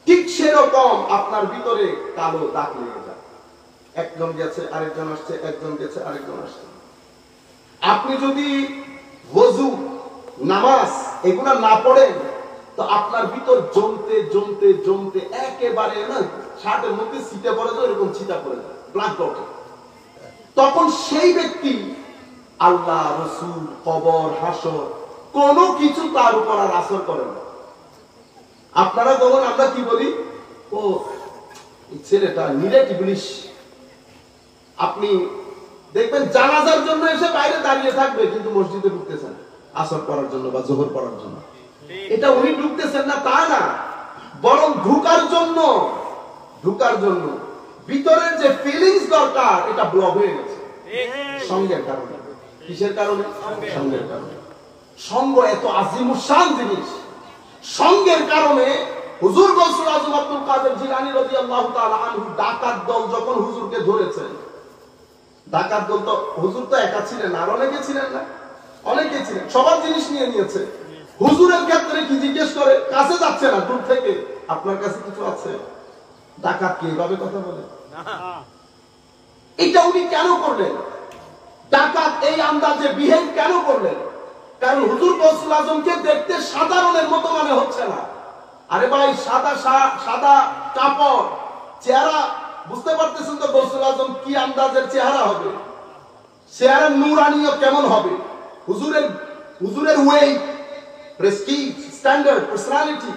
ঠিক সেরকম আপনার ভিতরে কালো দাগ লেগে যায়। একজন গেছে আরেকজন আসছে, একজন গেছে আরেকজন আসছে। আপনি যদি ওযু, নামাজ এগুলা না পড়েন, তো আপনার ভিতর জমতে জমতে জমতে একেবারে না শার্টের মধ্যে ছিটা পড়ে যায়, এরকম ছিটা পড়ে যায়, ব্ল্যাক ডটে। তখন সেই ব্যক্তি আল্লাহ, রাসূল, কবর, হাসর কোনো কিছু তার উপর আর আসর করে না। আপনারা তখন আমরা কি বলি, ও ছেলেটা নিরেট ইবলিশ। আপনি দেখবেন জানাজার জন্য এসে বাইরে দাঁড়িয়ে থাকবে, কিন্তু মসজিদে ঢুকতেছেন আসর পড়ার জন্য বা যোহর পড়ার জন্য। এটা উনি ঢুকতেছেন না তা না, বরং ঢুকার জন্য ভিতরের যে ফিলিংস দরকার, এটা ব্লক হয়ে গেছে সঙ্গের কারণে। কিসের কারণে? সঙ্গের কারণে। সঙ্গ এত আজিমুশান জিনিস। সঙ্গের কারণে হুজুর গৌসুল আজম আব্দুল কাদের জিলানী রাদিয়াল্লাহু তাআলা আনহু ডাকাত দল যখন হুজুরকে ধরেছেন, ডাকাত দল তো হুজুর তো একা ছিলেন, আর অনেকে ছিলেন না, অনেকে ছিলেন, সবার জিনিস নিয়ে নিয়েছে। হুজুরের ক্ষেত্রে কি জিজ্ঞেস করে? কাছে যাচ্ছে না, দূর থেকে, আপনার কাছে কিছু আছে? ডাকাত কি এভাবে কথা বলে? এটা উনি কেন করলেন? ডাকাত এই আন্দাজে বিহেভ কেন করলেন? কারণ হুজুর গৌসুল আজমকে দেখতে সাধারণের মতো মনে হচ্ছে না। আরে ভাই, সাদা কাপড়, চেহারা বুঝতে পারতেছেন তো গৌসুল আজম কি আন্দাজের চেহারা হবে, চেহারা নূরানিয়ত কেমন হবে, হুজুরের ওয়েট, প্রেস্টিজ, স্ট্যান্ডার্ড, পার্সোনালিটি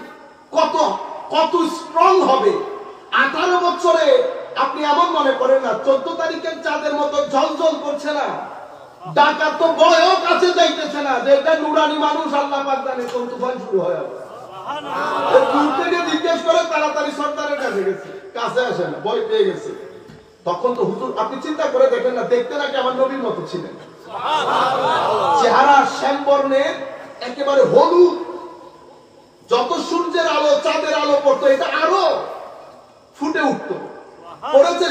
কত স্ট্রং হবে। 18 বছরে আপনি এমন মনে করেন না 14 তারিখের চাঁদের মতো ঝলঝল করছে না? ডাকাত তো বয়ও কাছে যাইতেছে না, যে এটা নূরানি মানুষ, আল্লাহ পাক জানে কোন তুফান শুরু হয়ে যাবে। দূর থেকে জিজ্ঞেস করে তাড়াতাড়ি সরদারের কাছে গেছে, কাছে আসে না, ভয় পেয়ে গেছে। তখন তো হুজুর, আপনি চিন্তা করে দেখেন না, দেখতে নাকি আমার নবীর মতো ছিলেন। চেহারা শ্যামবর্ণের, একেবারে হলুদ, যত সূর্যের আলো চাঁদের আলো পড়তো এটা আরো ফুটে উঠতো। পড়েছে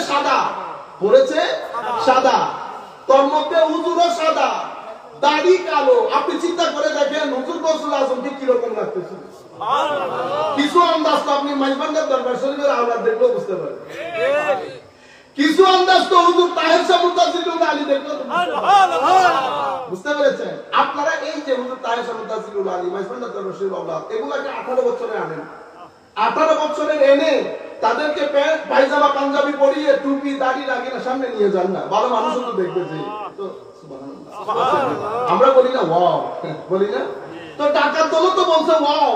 সাদা, তোর মধ্যে হুজুরও সাদা, দাড়ি কালো। আপনি চিন্তা করে দেখেন হুজুর গৌসুল আজমকে কিরকম লাগতেছিল। কিছু আন্দাজ তো আপনি মাইজবান্ডার দরবার শরীফের আওলাদ দেখলেও বুঝতে পারেন, কিছু আন্দাজ তো হুজুর তাহের শাহ মুতাজিলুল আলী দেখলেও বুঝতে পেরেছেন। আপনারা এই যে হুজুর তাহের শাহ মুতাজিলুল আলী, মাইজবান্ডার দরবার শরীফের আওলাদ, এগুলাকে 18 বছরে আনেন। 18 বছরের এনে তাদেরকে পায়জামা পাঞ্জাবি পরিয়ে টুপি দাড়ি লাগিয়ে সামনে নিয়ে যান না, ভালো মানুষ তো দেখবে যে, তো আমরা বলি না ওয়াও, বলি না? তো ডাকাত দল তো বলছে ওয়াও।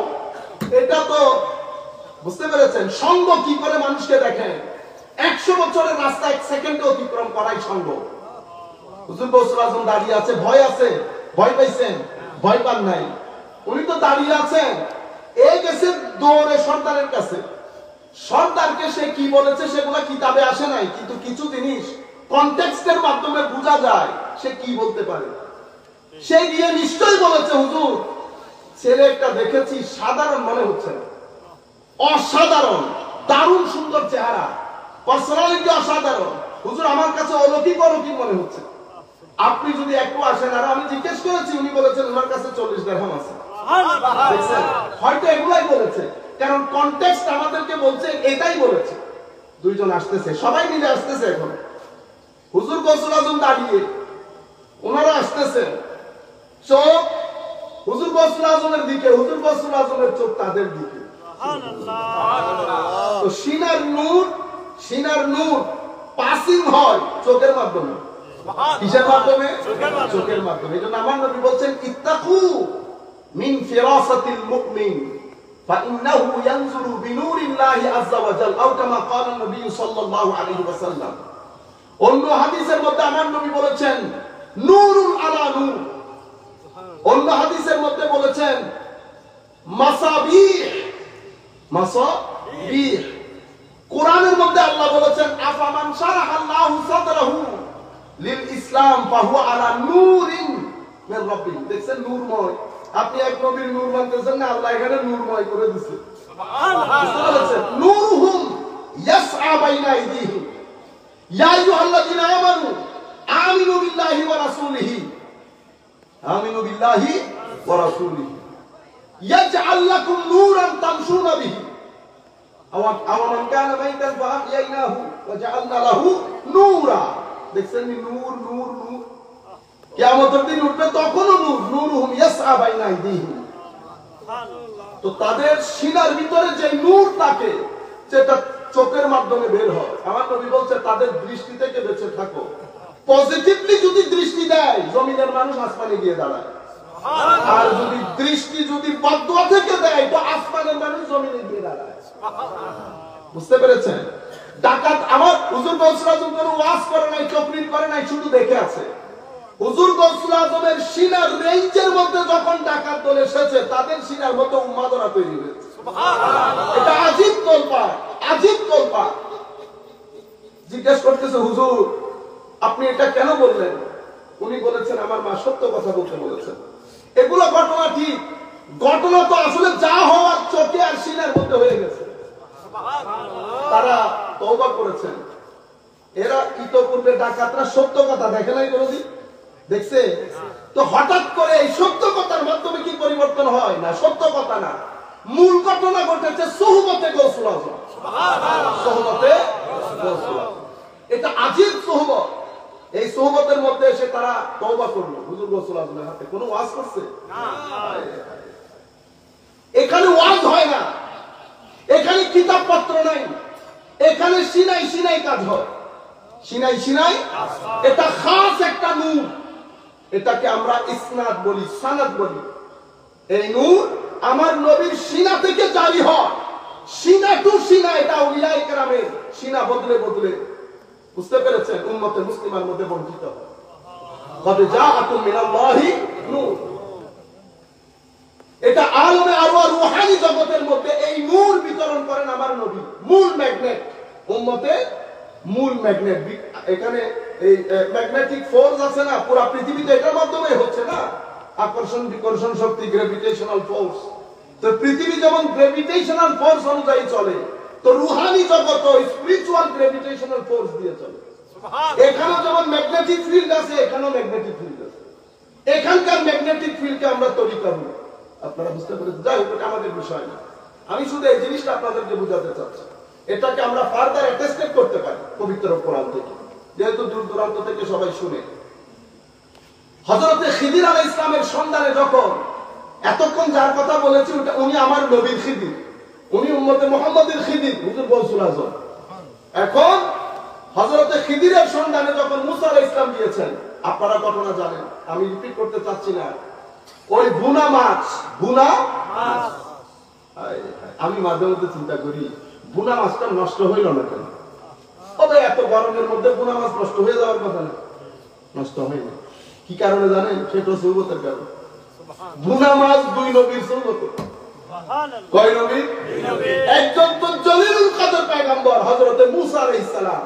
এটা তো বুঝতে পেরেছেন সঙ্গ কি করে মানুষকে দেখেন। 100 বছরের রাস্তা 1 সেকেন্ডে অতিক্রম করাই সঙ্গ। হুজুর গৌসুল আজম দাঁড়িয়ে আছে, ভয় পাইছেন? ভয় পান নাই। উনি তো দাঁড়িয়ে আছেন, গেছে দৌড়ে সর্দারের কাছে। সর্দারকে সে কি বলেছে সেগুলো কিতাবে আসে নাই, কিন্তু কিছু জিনিস কনটেক্সটের মাধ্যমে বোঝা যায় সে কি বলতে পারে। সে গিয়ে নিশ্চয়ই বলেছে, হুজুর ছেলে একটা দেখেছি, সাধারণ মনে হচ্ছে না, অসাধারণ, দারুণ সুন্দর চেহারা, পার্সোনালিটি অসাধারণ। হুজুর আমার কাছে অলৌকিক অলৌকিক মনে হচ্ছে। আপনি যদি একটু আসেন, আর আমি জিজ্ঞেস করেছি, উনি বলেছেন ওনার কাছে 40 দিরহাম আছে। হয়তো এগুলাই বলেছে, কারণ কনটেক্সট আমাদেরকে বলছে এটাই বলেছে। দুইজন আসতেছে, সবাই মিলে আসতেছে। এখন হুজুর গৌসুল আজম দাঁড়িয়ে, ওনারা আসতেছে, চোখ হুজুর গৌসুল আজমের দিকে, হুজুর গৌসুল আজমের চোখ তাদের দিকে। তো সিনার নূর পাসিং হয় চোখের মাধ্যমে। কিসের মাধ্যমে? চোখের মাধ্যমে। এজন্য আমার নবী বলছেন, ইত্তাকু মিন ফিরাসাতিল মুমিন ফাইন্নাহু ইয়ানজুরু বিনুরিল্লাহি আযজা ওয়া জাল, আও কামা ক্বালা নবী সাল্লাল্লাহু আলাইহি ওয়াসাল্লাম। অন্য হাদিসের মধ্যে আমার নবী বলেছেন নূরুল আলা নূর। অন্য হাদিসের মধ্যে বলেছেন মাসাবিহ। কোরআনের মধ্যে আল্লাহ বলেছেন আফামান শারাহাল্লাহু সাদরাহু লিল ইসলাম ফাহুয়া আলা নূরিন মিন রাব্বিহি। দেখছেন নূরময়। আপনি এক নবীর নূর মানতেছেন না, আল্লাহ এখানে নূরময় করে দিয়েছে। সুবহানাল্লাহ। নূরুহুম ইয়াসআ বাইনা আইদিহিম ইয়া আইয়ুহাল্লাযীনা আমানু আমিনু বিল্লাহি ওয়া রাসূলিহি, আমিনু বিল্লাহি ওয়া রাসূলিহি ইয়াজআল লাকুম নূরান তামশুনা বিহি আও মান কানা মাইতান ফাআহইয়াইনাহু ওয়া জাআলনা লাহু নূরা। দেখছেন নূর নূর নূর। কিয়ামতের দিন উঠবে তখনও নূর। নূরুহুম ইয়াসআ বাইনা আইদিহিম। তো তাদের সিনার ভিতরে যে নূর থাকে, যেটা চোখের মাধ্যমে বের হয়, আমার নবী বলছে তাদের দৃষ্টি থেকে বেঁচে থাকো। পজিটিভলি যদি দৃষ্টি দেয়, জমিনের মানুষ আসমানে গিয়ে দাঁড়ায়। আর যদি দৃষ্টি বদদুয়া থেকে দেয়, তো আসমানের মানুষ জমিনে গিয়ে দাঁড়ায়। বুঝতে পেরেছেন? ডাকাত আমার হুজুর গৌসুল আজম কোনো ওয়াজ করে নাই, চক্রির করে নাই, শুধু দেখে আছে। হুজুর গৌসুল আজমের সিনার রেঞ্জের মধ্যে যখন ডাকাত দল এসেছে, তাদের সিনার মধ্যে উম্মাদরা তৈরি হয়েছে। এটা আজীব তোলপাড়, আজীব তোলপাড়। জিজ্ঞেস করতেছে, হুজুর আপনি এটা কেন বললেন? উনি বলেছেন আমার মা সত্য কথা বলতে বলেছেন। এগুলো ঘটনা ঠিক, ঘটনা তো আসলে যা হওয়ার চোখে আর সিনার মধ্যে হয়ে গেছে। তারা তওবা করেছেন। এরা ইতোপূর্বে ডাকাতরা সত্য কথা দেখে নাই কোনদিন, দেখছে? তো হঠাৎ করে এই সত্য কথার মাধ্যমে কি পরিবর্তন হয়? না, সত্য কথা না, মূল ঘটনা ঘটেছে সুহবতে গৌসুল আজম। সুহবতে গৌসুল আজম, এটা আজীব সুহবত। এই সুহবতের মধ্যে এসে তারা তওবা করলো হুজুর গৌসুল আজমের হাতে। কোনো ওয়াজ করছে? এখানে ওয়াজ হয় না, এখানে কিতাব পত্র নাই, এখানে সিনাই সিনাই কাজ হয়। সিনাই সিনাই এটা খাস একটা নূর। এটাকে আমরা ইসনাদ বলি, সানাদ বলি। এই নূর আমার নবীর সিনা থেকে জারি হয়। সিনা টু সিনা, এটা উলিয়ায়ে কেরামের সিনা বদলে বদলে, বুঝতে পেরেছেন, উম্মতে মুসলিমার মধ্যে বণ্টিত হয়। কদ জাআকুম মিনাল্লাহি নূর। এটা আলমে আরওয়াহ রূহানি জগতের মধ্যে এই নূর বিতরণ করেন আমার নবী। মূল ম্যাগনেট, উম্মতে মূল ম্যাগনেট। এখানে এই ম্যাগনেটিক ফোর্স আছে না, পুরো পৃথিবীতে এটার মাধ্যমে হচ্ছে না, আকর্ষণ বিকর্ষণ শক্তি, গ্র্যাভিটেশনাল ফোর্স। তো পৃথিবী যেমন গ্র্যাভিটেশনাল ফোর্স অনুযায়ী চলে, তো রূহানি জগত স্পিরিচুয়াল গ্র্যাভিটেশনাল ফোর্স দিয়ে চলে। এখানে যেমন ম্যাগনেটিক ফিল্ড আছে, এখানেও ম্যাগনেটিক ফিল্ড আছে। এখানকার ম্যাগনেটিক ফিল্ডকে আমরা তৈরি করব। আপনারা বুঝতে পেরেছেন? যাই হোক, এটা আমাদের বিষয় না। আমি শুধু এই জিনিসটা আপনাদেরকে বোঝাতে চাচ্ছি। এটাকে আমরা ফার্দার অ্যাটেস্টেড করতে পারি পবিত্র কোরআন থেকে, যেহেতু দূর দূরান্ত থেকে সবাই শুনে। হযরতে খিদির আলাইহিস সালামের সন্ধানে যখন এতক্ষণ যার কথা বলেছি, ওটা উনি আমার নবীর খিদির, উনি উম্মতে মুহাম্মাদের খিদির, হুজুর গৌসুল আজম। এখন হযরতে খিদিরের সন্ধানে যখন মুসা আলাইহিস সালাম গিয়েছেন, আপনারা ঘটনা জানেন, আমি রিপিট করতে চাচ্ছি না। ওই ভুনা মাছ, ভুনা মাছ, আমি মাঝে মধ্যে চিন্তা করি ভুনা মাছটা নষ্ট হইল না কেন? তবে এত গরমের মধ্যে ভুনা মাছ নষ্ট হয়ে যাওয়ার কথা না, নষ্ট হয়নি। কি কারণে জানেন? সেটা সুবতের কারণে। ভুনা মাছ দুই নবীর সুবতে। কয় নবী? দুই নবী। একজন তো জলিলুল কদর পয়গম্বর হযরতে মুসা আলাইহিস সালাম।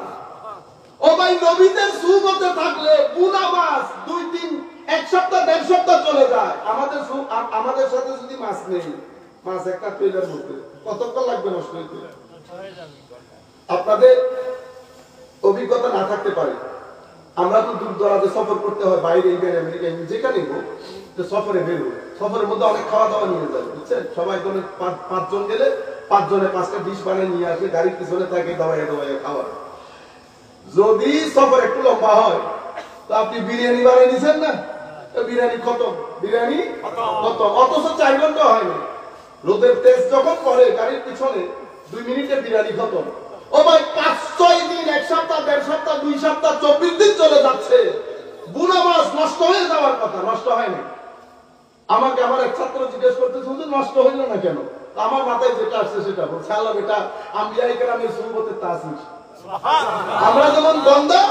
ও ভাই, নবীদের সুবতে থাকলে ভুনা মাছ 2 দিন, 1 সপ্তাহ 1.5 সপ্তাহ চলে যায়। আমাদের সাথে যদি মাছ নেই, মাছ একটা তেলের মধ্যে কতক্ষণ লাগবে নষ্ট হইতে? আপনাদের অভিজ্ঞতা না থাকতে পারে। আমরা তো দূর দরাজে সফর করতে হয়, বাইরে আমেরিকা যেখানেই হোক, তো সফরে বেরোবো, সফরের মধ্যে অনেক খাওয়া দাওয়া নিয়ে যায়, বুঝছেন? সবাই ধরে 5 জন গেলে 5 জনে 5টা ডিশ বানিয়ে নিয়ে আসে, গাড়ির পিছনে থাকে দাওয়ায় দাওয়ায় খাওয়া। যদি সফর একটু লম্বা হয় তো আপনি বিরিয়ানি বানিয়ে নিছেন না, বিরিয়ানি খতম, বিরিয়ানি খতম, অথচ 4 ঘন্টা হয়নি। রোদের তেজ যখন পড়ে গাড়ির পিছনে 2 মিনিটে বিরিয়ানি খতম। ও ভাই 5-6 দিন, 1 সপ্তাহ, 1.5 সপ্তাহ, 2 সপ্তাহ, 24 দিন চলে যাচ্ছে, বুনা মাছ নষ্ট হয়ে যাওয়ার কথা, নষ্ট হয়নি। আমাকে আমার এক ছাত্র জিজ্ঞেস করতেছে, যে নষ্ট হইল না কেন? আমার মাথায় যেটা আসছে সেটা বলছে, আল্লাহ এটা আম্বিয়ায়ে কেরামের সুন্নতের তাসির। আমরা যেমন গন্ধা,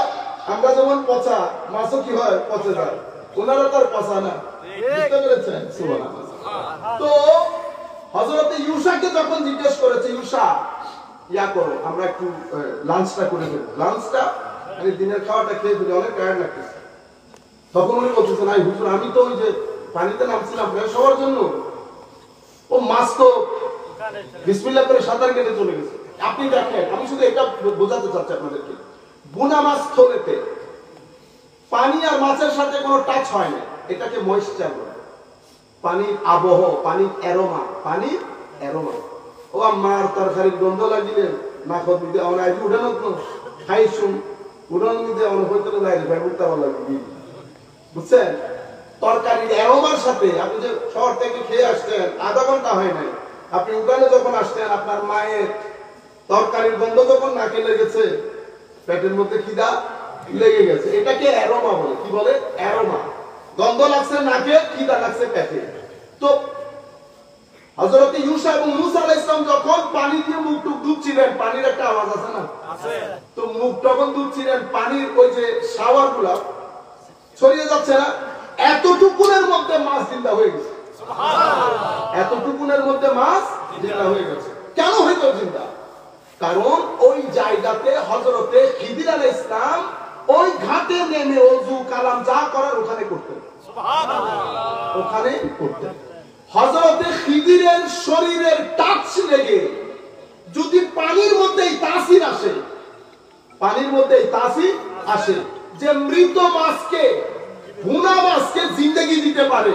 আমরা যেমন পচা, মাছও কি হয়? পচে যায়। ওনারা তার পচা না, বুঝতে পেরেছেন? সুবহানাল্লাহ। তো হযরত ইউসাকে যখন জিজ্ঞেস করেছে, ইউসা ইয়া করো, আমরা একটু লাঞ্চটা করে দেব, লাঞ্চটা মানে দিনের খাওয়াটা খেয়ে ফেলে অনেক টায়ার্ড লাগতেছে। তখন উনি বলতেছেন, আই হুজুর আমি তো ওই যে পানিতে নামছিলাম ফ্রেশ হওয়ার জন্য, ও মাছ তো বিসমিল্লাহ করে সাঁতার কেটে চলে গেছে। আপনি দেখেন, আমি শুধু এটা বোঝাতে চাচ্ছি আপনাদেরকে, বুনা মাছ থলেতে পানি আর মাছের সাথে কোনো টাচ হয় না, এটাকে ময়েশ্চার বলে। পানির আবহ, পানির অ্যারোমা, পানির অ্যারোমা। ও আমার তরকারির গন্ধ লাগিলে না খত দিতে আমরা আজ উঠানো খাই শুন উঠান দিতে আমরা হইতে লাগে ব্যবহারটা লাগবে, বুঝছেন? তরকারির অ্যারোমার সাথে আপনি যে শহর থেকে খেয়ে আসছেন, আধা ঘন্টা হয় নাই, আপনি উঠানে যখন আসছেন, আপনার মায়ের তরকারির গন্ধ যখন নাকে লেগেছে, পেটের মধ্যে খিদা লেগে গেছে, এটাকে অ্যারোমা বলে। কি বলে? অ্যারোমা। গন্ধ লাগছে নাকে, খিদা লাগছে পেটে। তো হযরত ইউসা এবং মূসা আলাইহিস সালাম যখন পানি দিয়ে মুখ টুক ধুচ্ছিলেন, পানির একটা আওয়াজ আছে না? আছে। তো মুখ যখন ধুচ্ছিলেন, পানির ওই যে শাওয়ারগুলো ছড়িয়ে যাচ্ছে না, এতটুকুনের মধ্যে মাছ জিন্দা হয়ে গেছে। সুবহানাল্লাহ। এতটুকুনের মধ্যে মাছ জিন্দা হয়ে গেছে। কেন হইতো জিন্দা? কারণ ওই জায়গাতে হযরতে খিদির আলাইহিস সালাম ওই ঘাটে নেমে ওযু কালাম যা করার ওখানে করতেন। সুবহানাল্লাহ। ওখানে করতেন। হযরতে খিদিরের শরীরের টাচ লেগে যদি পানির মধ্যেই তাসির আসে, পানির মধ্যেই তাসির আসে, যে মৃত মাছকে, ভুনা মাছকে জিন্দেগি দিতে পারে,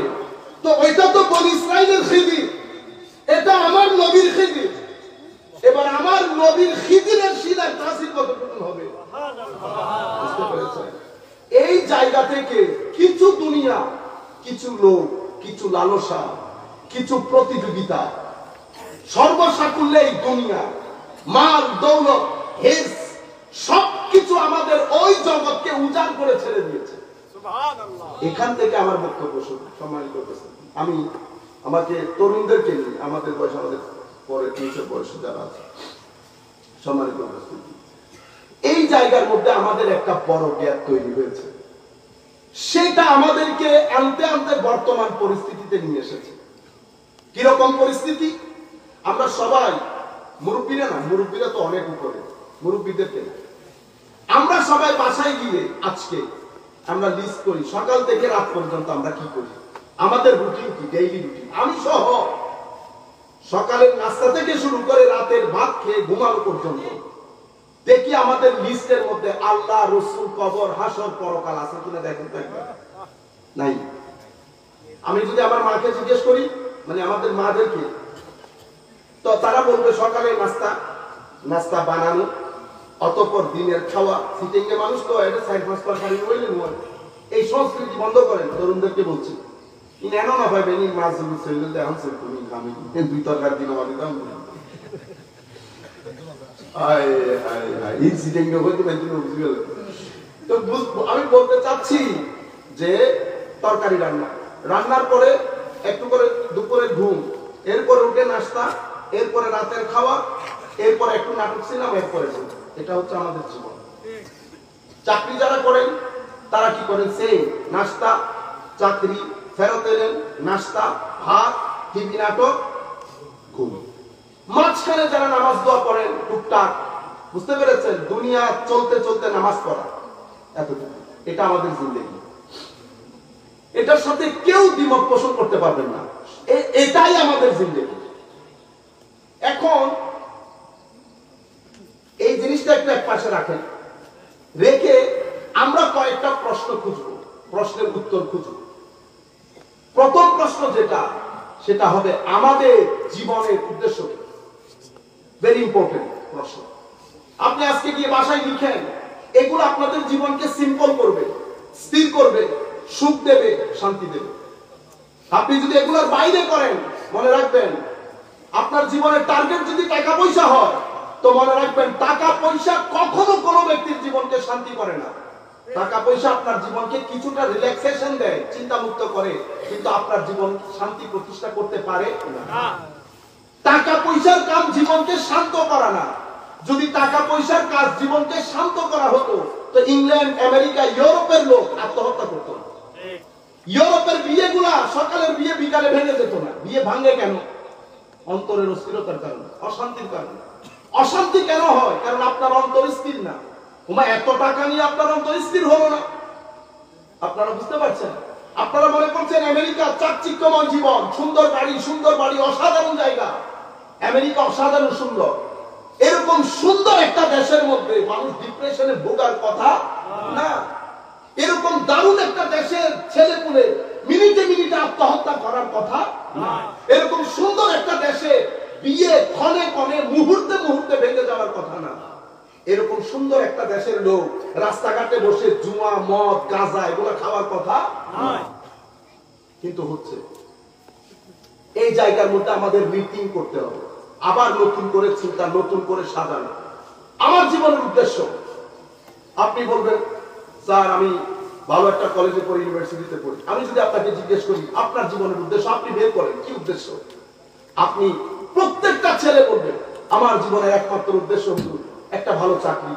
তো ওইটা তো বনি ইসরাইলের খিদির, এটা আমার নবীর খিদির। এবার আমার নবীর খিদিরের শিরার তাসির কতটুকু হবে? বুঝতে পেরেছেন? এই জায়গা থেকে কিছু দুনিয়া, কিছু লোক, কিছু লালসা, কিছু প্রতিযোগিতা, সর্বসাকুল্যে এই দুনিয়া, মাল দৌলত, হেস, সবকিছু আমাদের ওই জগৎকে উজাড় করে ছেড়ে দিয়েছে। সুবহানাল্লাহ। এখান থেকে আমার বক্তব্য সম্মানিত করতেছেন। আমি আমাকে তরুণদেরকে নিয়ে, আমাদের বয়স, আমাদের পরে 30 বয়সে যারা আছে, সম্মানিত উপস্থিতি, এই জায়গার মধ্যে আমাদের একটা বড় গ্যাপ তৈরি হয়েছে। সেটা আমাদেরকে আনতে আনতে বর্তমান পরিস্থিতিতে নিয়ে এসেছে। কিরকম পরিস্থিতি? আমরা সবাই মুরব্বীরা না, মুরব্বীরা তো অনেক উপরে, মুরব্বীদেরকে আমরা সবাই বাসায় গিয়ে আজকে আমরা লিস্ট করি সকাল থেকে রাত পর্যন্ত আমরা কি করি, আমাদের রুটিন কি, ডেইলি রুটিন। আমি সহ সকালের নাস্তা থেকে শুরু করে রাতের ভাত খেয়ে ঘুমানো পর্যন্ত দেখি আমাদের লিস্টের মধ্যে আল্লাহ, রসুল, কবর, হাসর, পরকাল আছে কিনা দেখেন তো একবার। নাই। আমি যদি আমার মাকে জিজ্ঞেস করি, মানে আমাদের মাদেরকে, তো তারা বলবে সকালে নাস্তা বানানো, অতঃপর দিনের খাওয়া, সিটিংয়ে মানুষ তো এটা সাইড মাস তরকারি হইলে নয়। এই সংস্কৃতি বন্ধ করেন, তরুণদেরকে বলছি। ইন না ভাই বেনি মাছ যদি ছেলে দেয় আনছে তুমি আমি 2 তরকারি দিন আমাদের দাম বলি। আমি বলতে চাচ্ছি যে তরকারি রান্নার পরে একটু করে দুপুরে ঘুম, এরপরে উঠে নাস্তা, এরপরে রাতের খাওয়া, এরপরে একটু নাটক সিনেমা, এরপরে এটা হচ্ছে আমাদের জীবন। চাকরি যারা করেন তারা কি করেন? সেই নাস্তা, চাকরি, ফেরত এলেন, নাস্তা, ভাত, টিভি নাটক, ঘুম। মাঝখানে যারা নামাজ দোয়া করেন টুকটাক, বুঝতে পেরেছেন? দুনিয়া চলতে চলতে নামাজ পড়া, এতটুকু। এটা আমাদের জিন্দেগি। এটার সাথে কেউ দ্বিমত পোষণ করতে পারবেন না, এটাই আমাদের জিন্দেগি। এখন এই জিনিসটা একটু এক পাশে রাখেন। রেখে আমরা কয়েকটা প্রশ্ন খুঁজব, প্রশ্নের উত্তর খুঁজব। প্রথম প্রশ্ন যেটা, সেটা হবে আমাদের জীবনের উদ্দেশ্য কি? ভেরি ইম্পর্টেন্ট প্রশ্ন। আপনি আজকে গিয়ে বাসায় লিখেন, এগুলো আপনাদের জীবনকে সিম্পল করবে, স্থির করবে, সুখ দেবে, শান্তি দেবে। আপনি যদি এগুলোর বাইরে করেন, মনে রাখবেন আপনার জীবনের টার্গেট যদি টাকা পয়সা হয়, তো মনে রাখবেন টাকা পয়সা কখনো কোনো ব্যক্তির জীবনকে শান্তি করে না। টাকা পয়সা আপনার জীবনকে কিছুটা রিল্যাক্সেশন দেয়, চিন্তা মুক্ত করে, কিন্তু আপনার জীবন শান্তি প্রতিষ্ঠা করতে পারে না। টাকা পয়সার কাজ জীবনকে শান্ত করা না। যদি টাকা পয়সার কাজ জীবনকে শান্ত করা হতো, তো ইংল্যান্ড, আমেরিকা, ইউরোপের লোক আত্মহত্যা করতো না। ইউরোপের বিয়েগুলা সকালের বিয়ে বিকালে ভেঙে যেত না। বিয়ে ভাঙে কেন? অন্তরের অস্থিরতার কারণে, অশান্তির কারণে। অশান্তি কেন হয়? কারণ আপনার অন্তর স্থির না। এত টাকা নিয়ে আপনার অন্তর স্থির হলো না। আপনারা বুঝতে পারছেন? আপনারা মনে করছেন আমেরিকা চাকচিক্যময় জীবন, সুন্দর বাড়ি, অসাধারণ জায়গা। আমেরিকা অসাধারণ সুন্দর। এরকম সুন্দর একটা দেশের মধ্যে মানুষ ডিপ্রেশনে ভোগার কথা না। এরকম দারুণ একটা দেশের ছেলেপুলে মিনিটে মিনিটে আত্মহত্যা করার কথা না। এরকম সুন্দর একটা দেশে বিয়ে ক্ষণে ক্ষণে, মুহূর্তে মুহূর্তে ভেঙে যাওয়ার কথা না। এরকম সুন্দর একটা দেশের লোক রাস্তাঘাটে বসে জুয়া, মদ, গাঁজা এগুলো খাওয়ার কথা নয়। কিন্তু হচ্ছে। এই জায়গার মধ্যে আমাদের মিটিং করতে হবে, আবার নতুন করে চিন্তা, নতুন করে সাজানো। আমার জীবনের উদ্দেশ্য, আপনি বলবেন স্যার আমি ভালো একটা কলেজে পড়ি, ইউনিভার্সিটিতে পড়ি। আমি যদি আপনাকে জিজ্ঞেস করি আপনার জীবনের উদ্দেশ্য, আপনি বের করেন কি উদ্দেশ্য? আপনি প্রত্যেকটা ছেলে বলবেন আমার জীবনের একমাত্র উদ্দেশ্য হল একটা ভালো চাকরি,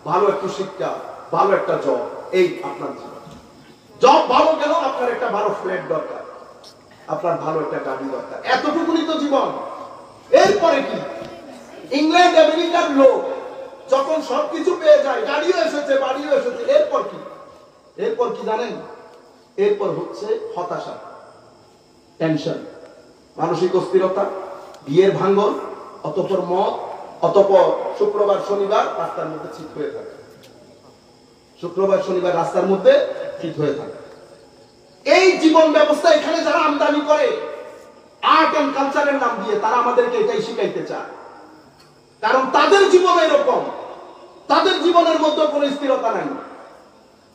ভালো একটু শিক্ষা, ভালো একটা জব। এই আপনার জীবন। জব ভালো গেল, আপনার একটা ভালো ফ্ল্যাট দরকার, আপনার ভালো একটা গাড়ি দরকার। এতটুকুনি তো জীবন। এরপরে কি? ইংল্যান্ড, আমেরিকার লোক যখন সবকিছু পেয়ে যায়, গাড়িও এসেছে, বাড়িও এসেছে, এরপর কি? এরপর কি জানেন? এরপর হচ্ছে হতাশা, টেনশন, মানসিক অস্থিরতা, বিয়ের ভাঙ্গন, অতঃপর মদ, অতঃপর শুক্রবার শনিবার রাস্তার মধ্যে চিত হয়ে থাকে। শুক্রবার শনিবার রাস্তার মধ্যে চিত হয়ে থাকে। এই জীবন ব্যবস্থা এখানে যারা আমদানি করে আর্ট এন্ড কালচারের নাম দিয়ে, তারা আমাদেরকে এটাই শিখাইতে চায়। কারণ তাদের জীবন এরকম, তাদের জীবনের মধ্যে কোনো স্থিরতা নাই,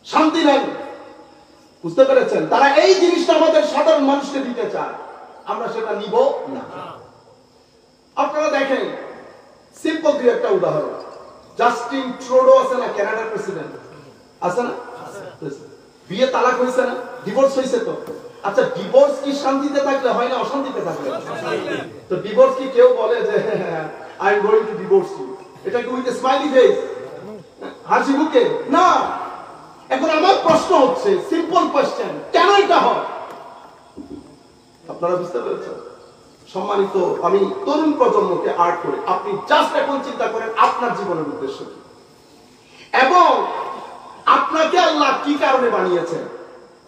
শান্তি নাই। বুঝতে পেরেছেন? তারা এই জিনিসটা আমাদের সাধারণ মানুষকে দিতে চায়, আমরা সেটা নিব না। আপনারা দেখেন, সিম্পল দুই একটা উদাহরণ। জাস্টিন ট্রুডো আছে না, কানাডার প্রেসিডেন্ট আছে না? বিয়ে তালাক হয়েছে না, ডিভোর্স হয়েছে তো। আচ্ছা, ডিভোর্স কি শান্তিতে থাকলে হয় না অশান্তিতে থাকলে? তো ডিভোর্স কি কেউ বলে যে I am going to divorce you, এটা কি উইথ স্মাইলি ফেস, হাসি মুখে? না। এখন আমার প্রশ্ন হচ্ছে, সিম্পল কোশ্চেন, কেন এটা হয়? আপনারা বুঝতে পেরেছেন? সম্মানিত আমি তরুণ প্রজন্মকে আর্ট করে, আপনি জাস্ট এখন চিন্তা করেন আপনার জীবনের উদ্দেশ্য কি, এবং আপনাকে আল্লাহ কি কারণে বানিয়েছেন,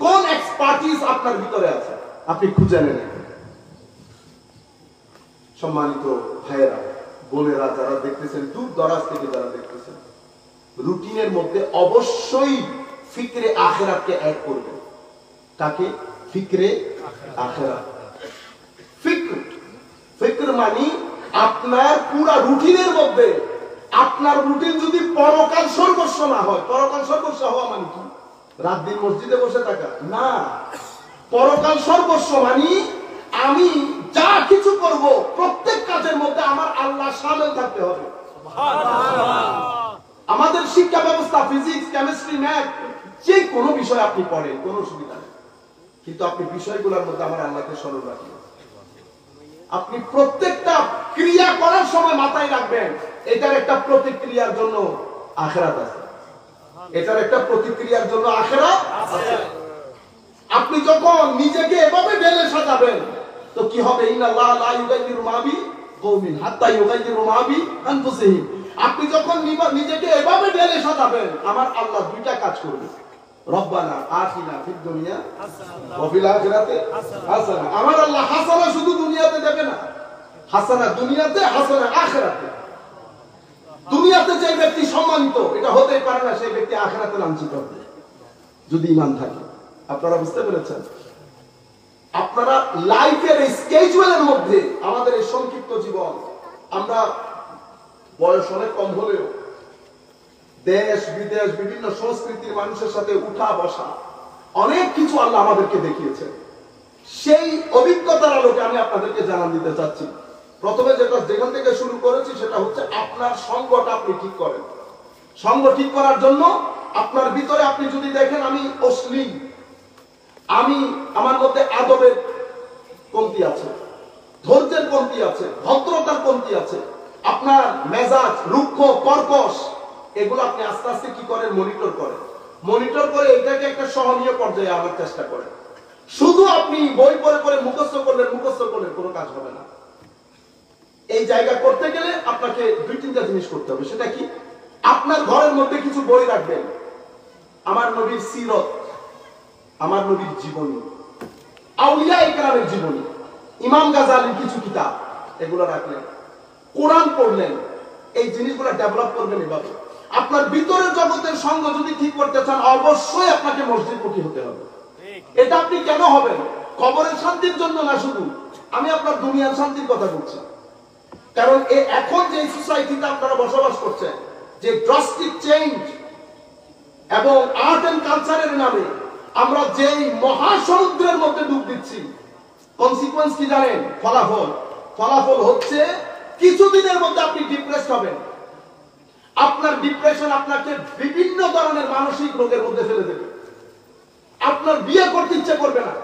কোন এক্সপার্টিস আপনার ভিতরে আছে, আপনি খুঁজে নেন। সম্মানিত ভাইয়েরা, বোনেরা, যারা দেখতেছেন, দূর দরাজ থেকে যারা দেখতেছেন, রুটিনের মধ্যে অবশ্যই ফিকরে আখিরাতকে অ্যাড করবেন। তাকে ফিকরে আখিরাত। ফিকর মানে আপনার পুরা রুটিনের মধ্যে, আপনার রুটিন যদি পরকাল সর্বস্ব না হয়, পরকাল সর্বস্ব হওয়া মানে কি? রাত দিন মসজিদে বসে থাকা না। পরকাল সর্বস্ব মানে আমি যা কিছু করব প্রত্যেক কাজের মধ্যে আমার আল্লাহ শামিল থাকতে হবে। আমাদের শিক্ষা ব্যবস্থা, ফিজিক্স, কেমিস্ট্রি, ম্যাথ, যে কোনো বিষয় আপনি পড়েন, কোনো সুবিধা নেই, কিন্তু আপনি বিষয়গুলোর মধ্যে আমার আল্লাহকে স্মরণ রাখেন। আপনি প্রত্যেকটা ক্রিয়া করার সময় মাথায় রাখবেন এটার একটা প্রতিক্রিয়ার জন্য আখিরাত আছে, এটার একটা প্রতিক্রিয়ার জন্য আখিরাত আছে। আপনি যখন নিজেকে এভাবে ঢেলে সাজাবেন, তো কি হবে? ইন্নাল্লাহ লা ইউগাইয়িরু মা বিকওমিন হাত্তা ইউগাইয়িরু মা বিআনফুসিহিম। আপনি যখন নিজেকে এভাবে ঢেলে সাজাবেন, আমার আল্লাহ দুইটা কাজ করবে। রব্বানা আতিনা ফিদ দুনিয়া ওয়া ফিল আখিরাতি হাসানা। আমার আল্লাহ হাসানা শুধু দুনিয়াতে দেবে না, হাসানা দুনিয়াতে, হাসানা আখিরাতে। দুনিয়াতে যে ব্যক্তি সম্মানিত এটা হতেই পারে না সেই ব্যক্তি আখিরাতে লাঞ্ছিত হবে যদি ঈমান থাকে। আপনারা বুঝতে পেরেছেন? আপনারা লাইফের এই স্কেজুয়ালের মধ্যে আমাদের এই সংক্ষিপ্ত জীবন, আমরা বয়স অনেক কম হলেও দেশ বিদেশ বিভিন্ন সংস্কৃতির মানুষের সাথে উঠা বসা অনেক কিছু আল্লাহ আমাদেরকে দেখিয়েছে। সেই অভিজ্ঞতার আলোকে আমি আপনাদেরকে জানান দিতে চাচ্ছি। প্রথমে যেখান থেকে শুরু করেছি সেটা হচ্ছে আপনার সঙ্গটা আপনি ঠিক করেন। সঙ্গ ঠিক করার জন্য আপনার ভিতরে আপনি যদি দেখেন আমি অশ্লীল, আমি আমার মধ্যে আদবের কমতি আছে, ধৈর্যের কমতি আছে, ভদ্রতার কমতি আছে, আপনার মেজাজ রুক্ষ কর্কশ, এগুলো আপনি আস্তে আস্তে কি করেন? মনিটর করেন। মনিটর করে এটাকে একটা সহনীয় পর্যায়ে আনার চেষ্টা করেন। শুধু আপনি বই পড়ে পড়ে মুখস্থ করলেন কোনো কাজ হবে না। এই জায়গা করতে গেলে আপনাকে দুই তিনটা জিনিস করতে হবে। সেটা কি? আপনার ঘরের মধ্যে কিছু বই রাখবেন, আমার নবীর সিরত, আমার নবীর জীবনী, আউলিয়া ইকরামের জীবনী, ইমাম গাজালির কিছু কিতাব, এগুলো রাখলেন, কোরআন পড়লেন। এই জিনিসগুলো ডেভেলপ করবেন এভাবে। আপনার ভিতরের জগতের সঙ্গ যদি ঠিক করতে চান অবশ্যই আপনাকে মসজিদমুখী হতে হবে। এটা আপনি কেন হবেন? কবরের শান্তির জন্য না, শুধু আমি আপনার দুনিয়ার শান্তির কথা বলছি। কারণ এখন যে সোসাইটিতে আপনারা বসবাস করছেন, যে ড্রাস্টিক চেঞ্জ এবং আর্ট এন্ড কালচারের নামে আমরা যেই মহাসমুদ্রের মধ্যে ডুব দিচ্ছি, কনসিকুয়েন্স কি জানেন? ফলাফল হচ্ছে কিছুদিনের মধ্যে আপনি ডিপ্রেসড হবেন। আপনার ডিপ্রেশন আপনাকে বিভিন্ন ধরনের মানসিক রোগের মধ্যে ফেলে দেবে। আপনার বিয়ে করতে ইচ্ছে করবে না,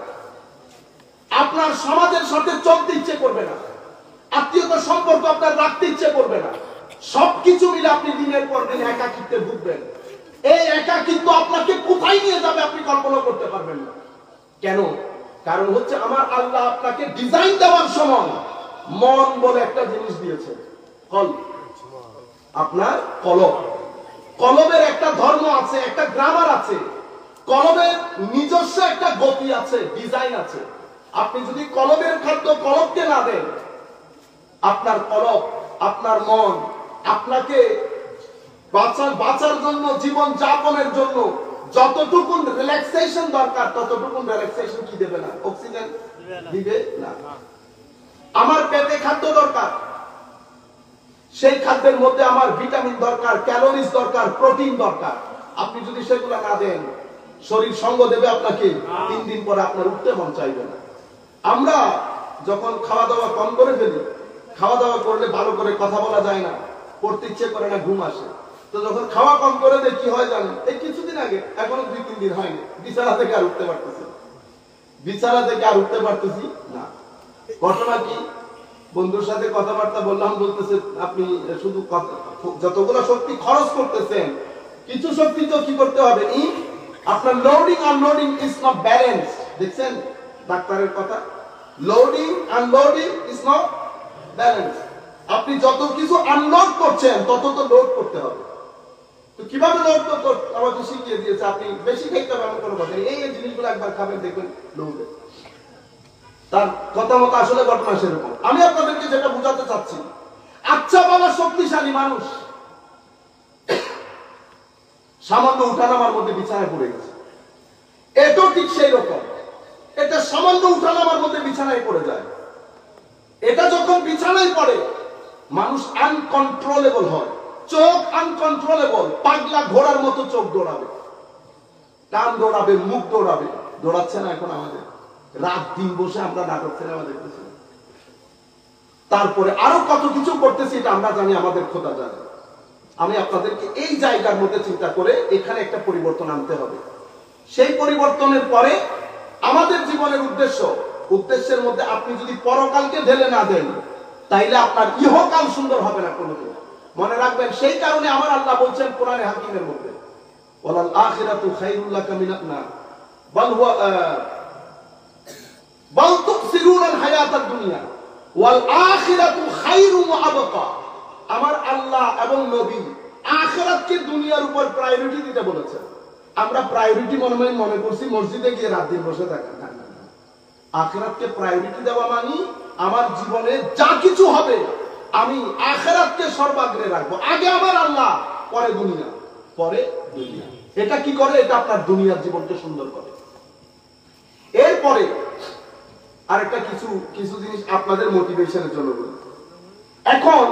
আপনার সমাজের সাথে চলতে ইচ্ছে করবে না, আত্মীয়তা সম্পর্ক আপনার রাখতে ইচ্ছে করবে না। সবকিছু মিলে আপনি দিনের পর দিন একাকিত্বে ভুগবেন। এই একাকিত্ব আপনাকে কোথায় নিয়ে যাবে আপনি কল্পনা করতে পারবেন না। কেন? কারণ হচ্ছে আমার আল্লাহ আপনাকে ডিজাইন দেওয়ার সময় মন বলে একটা জিনিস দিয়েছে, আপনার কলব। কলবের একটা ধর্ম আছে, একটা গ্রামার আছে, কলবের নিজস্ব একটা গতি আছে, ডিজাইন আছে। আপনি যদি কলবের খাদ্য কলবকে না দেন, আপনার কলব, আপনার মন আপনাকে বাঁচার জন্য, জীবন যাপনের জন্য যতটুকু রিল্যাক্সেশন দরকার ততটুকু রিল্যাক্সেশন কি দেবে না? অক্সিজেন দিবে না। আমার পেটে খাদ্য দরকার, সেই খাদ্যের মধ্যে আমার ভিটামিন দরকার, ক্যালোরিজ দরকার, প্রোটিন দরকার। আপনি যদি সেগুলো না দেন, শরীর সঙ্গ দেবে আপনাকে, 3 দিন পরে আপনার উঠতে মন চাইবে না। আমরা যখন খাওয়া দাওয়া কম করে ফেলি, খাওয়া দাওয়া করলে ভালো করে কথা বলা যায় না, পড়তে ইচ্ছে করে না, ঘুম আসে। তো যখন খাওয়া কম করে দেয় কি হয় জানেন? এই কিছুদিন আগে, এখনো 2-3 দিন হয়নি, বিছানা থেকে আর উঠতে পারতেছি না। ঘটনা কি? বন্ধুর সাথে কথাবার্তা বললাম, বলতেছে আপনি শুধু যতগুলো শক্তি খরচ করতেছেন, কিছু শক্তি তো কি করতে হবে? আপনার loading unloading is not balance. দেখছেন ডাক্তারের কথা, loading unloading is not balance. আপনি যত কিছু আনলোড করছেন তত তো লোড করতে হবে। তো কিভাবে লোড করতে আমাকে শিখিয়ে দিয়েছে। আপনি বেশি খাইতে পারবেন কোনো কথা নেই, এই জিনিসগুলো একবার খাবেন, দেখবেন লোডে। তার কথা মতো আসলে ঘটনা সেরকম। আমি আপনাদেরকে যেটা বুঝাতে চাচ্ছি, আচ্ছা বাবা শক্তিশালী মানুষ সামান্য উঠানামার মধ্যে বিছানায় পড়ে গেছে, এটাও ঠিক সেই রকম। এটা সামান্য উঠানামার মধ্যে বিছানায় পড়ে যায়। এটা যখন বিছানায় পড়ে মানুষ আনকন্ট্রোলেবল হয়, চোখ আনকন্ট্রোলেবল, পাগলা ঘোড়ার মতো চোখ দৌড়াবে, কান দৌড়াবে, মুখ দৌড়াবে। দৌড়াচ্ছে না এখন আমাদের? রাত দিন বসে আমরা নাটক সিনেমা দেখতেছি, তারপরে আরো কত কিছু করতেছি, এটা আমরা জানি, আমাদের খোদা জানে। আমি আপনাদেরকে এই জায়গার মধ্যে চিন্তা করে এখানে একটা পরিবর্তন আনতে হবে। সেই পরিবর্তনের পরে আমাদের জীবনের উদ্দেশ্যের মধ্যে আপনি যদি পরকালকে ঢেলে না দেন, তাইলে আপনার ইহকাল সুন্দর হবে না কোনোদিন। মনে রাখবেন, সেই কারণে আমার আল্লাহ বলছেন কোরআনে হাকিমের মধ্যে, ওয়ালাল আখিরাতু খায়রুল লাকা মিনান নার বাল তুসিরুনাল হায়াতাদ দুনিয়া ওয়াল আখিরাতু খায়রুম ওয়া আবকা। আমার আল্লাহ এবং নবী আখিরাতকে দুনিয়ার উপর প্রায়োরিটি দিতে বলেছেন। আমরা প্রায়োরিটি মনে করছি মসজিদে গিয়ে রাত দিন বসে থাকা। না, আখিরাতকে প্রায়োরিটি দেওয়া মানে আমার জীবনে যা কিছু হবে আমি আখিরাতকে সর্বাগ্রে রাখবো, আগে আমার আল্লাহ, পরে দুনিয়া, পরে দুনিয়া। এটা কি করে? এটা আপনার দুনিয়ার জীবনকে সুন্দর করে। এরপরে আরেকটা কিছু জিনিস আপনাদের মোটিভেশনের জন্য বলি। এখন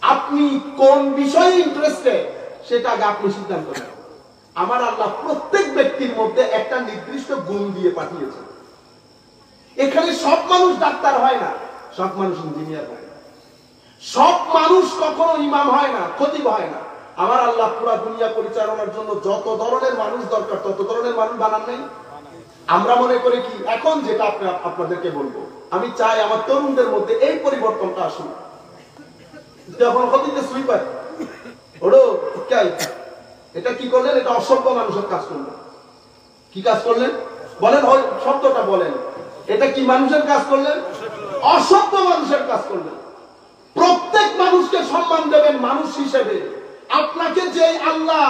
আপনি কোন বিষয়ে ইন্টারেস্টেড সেটা আগে আপনি সিদ্ধান্ত নেন। আমার আল্লাহ প্রত্যেক ব্যক্তির মধ্যে একটা নির্দিষ্ট গুণ দিয়ে পাঠিয়েছেন। এখানে সব মানুষ ডাক্তার হয় না, সব মানুষ ইঞ্জিনিয়ার হয় না, সব মানুষ কখনো ইমাম হয় না, খতিব হয় না। আমার আল্লাহ পুরা দুনিয়া পরিচালনার জন্য যত ধরনের মানুষ দরকার তত ধরনের মানুষ বানান নাই। আমরা মনে করি কি, এখন যেটা আপনাদেরকে বলবো, আমি চাই আমার তরুণদের মধ্যে এই পরিবর্তনটা আসুক। যখন খতিতে সুইপার ওড়ো কাই, এটা কি করলেন? এটা অসভ্য মানুষের কাজ করলেন। কি কাজ করলেন বলেন? শব্দটা বলেন। এটা কি মানুষের কাজ করলেন? অসভ্য মানুষের কাজ করলেন। প্রত্যেক মানুষকে সম্মান দেবেন মানুষ হিসেবে। আপনাকে যে আল্লাহ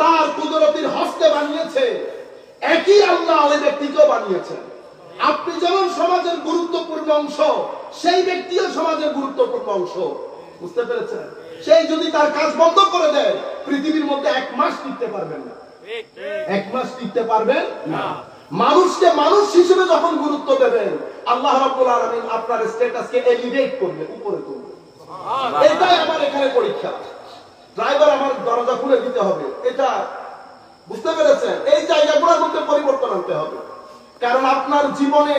তার কুদরতির হস্তে বানিয়েছে, একই আল্লাহ ওই ব্যক্তিকেও বানিয়েছেন। আপনি যেমন সমাজের গুরুত্বপূর্ণ অংশ, সেই ব্যক্তিও সমাজের গুরুত্বপূর্ণ অংশ। বুঝতে পেরেছেন? সেই যদি তার কাজ বন্ধ করে দেয়, পৃথিবীর মধ্যে 1 মাস টিকতে পারবেন না। 1 মাস টিকতে পারবেন না। মানুষকে মানুষ হিসেবে যখন গুরুত্ব দেবেন, আল্লাহ রাব্বুল আলামিন আপনার স্ট্যাটাসকে এলিভেট করবে, উপরে তুলবে। এটাই আমার এখানে পরীক্ষা। ড্রাইভার আমার দরজা খুলে দিতে হবে, এটা বুঝতে পেরেছেন? এই জায়গাগুলোর মধ্যে পরিবর্তন আনতে হবে। কারণ আপনার জীবনে